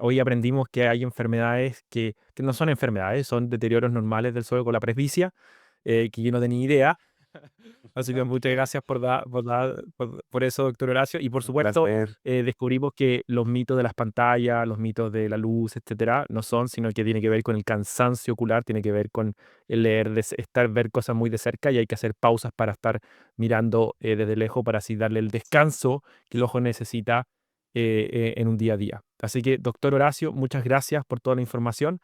B: Hoy aprendimos que hay enfermedades que no son enfermedades, son deterioros normales del suelo con la presbicia, que yo no tenía idea. Así que muchas gracias por eso, doctor Horacio. Y por
C: Un
B: supuesto,
C: placer.
B: descubrimos que los mitos de las pantallas, los mitos de la luz, etcétera, no son, sino que tiene que ver con el cansancio ocular, tiene que ver con el leer, ver cosas muy de cerca y hay que hacer pausas para estar mirando desde lejos para así darle el descanso que el ojo necesita en un día a día. Así que, doctor Horacio, muchas gracias por toda la información.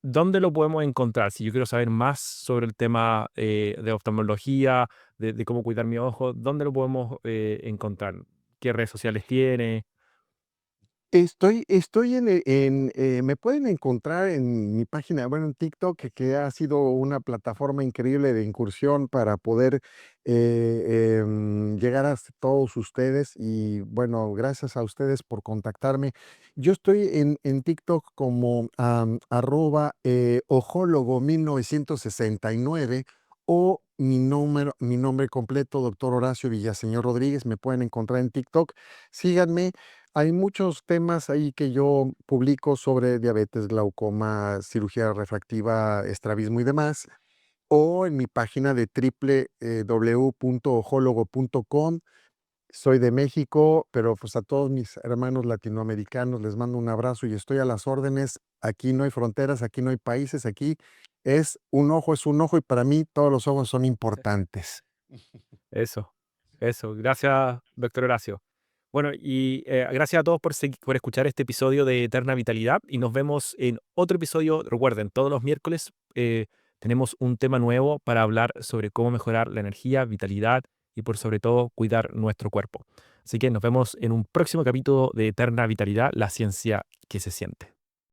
B: ¿Dónde lo podemos encontrar? Si yo quiero saber más sobre el tema de oftalmología, de cómo cuidar mi ojo, ¿dónde lo podemos encontrar? ¿Qué redes sociales tiene?
C: Estoy me pueden encontrar en mi página, bueno, en TikTok, que ha sido una plataforma increíble de incursión para poder, llegar hasta todos ustedes y, bueno, gracias a ustedes por contactarme. Yo estoy en TikTok como, ojólogo 1969 o mi nombre completo, doctor Horacio Villaseñor Rodríguez, me pueden encontrar en TikTok. Síganme. Hay muchos temas ahí que yo publico sobre diabetes, glaucoma, cirugía refractiva, estrabismo y demás, o en mi página de www.ojologo.com. Soy de México, pero pues a todos mis hermanos latinoamericanos les mando un abrazo y estoy a las órdenes. Aquí no hay fronteras, aquí no hay países, aquí es un ojo y para mí todos los ojos son importantes.
B: Eso, eso. Gracias, doctor Horacio. Bueno, y gracias a todos por escuchar este episodio de Eterna Vitalidad y nos vemos en otro episodio. Recuerden, todos los miércoles tenemos un tema nuevo para hablar sobre cómo mejorar la energía, vitalidad y por sobre todo cuidar nuestro cuerpo. Así que nos vemos en un próximo capítulo de Eterna Vitalidad, la ciencia que se siente.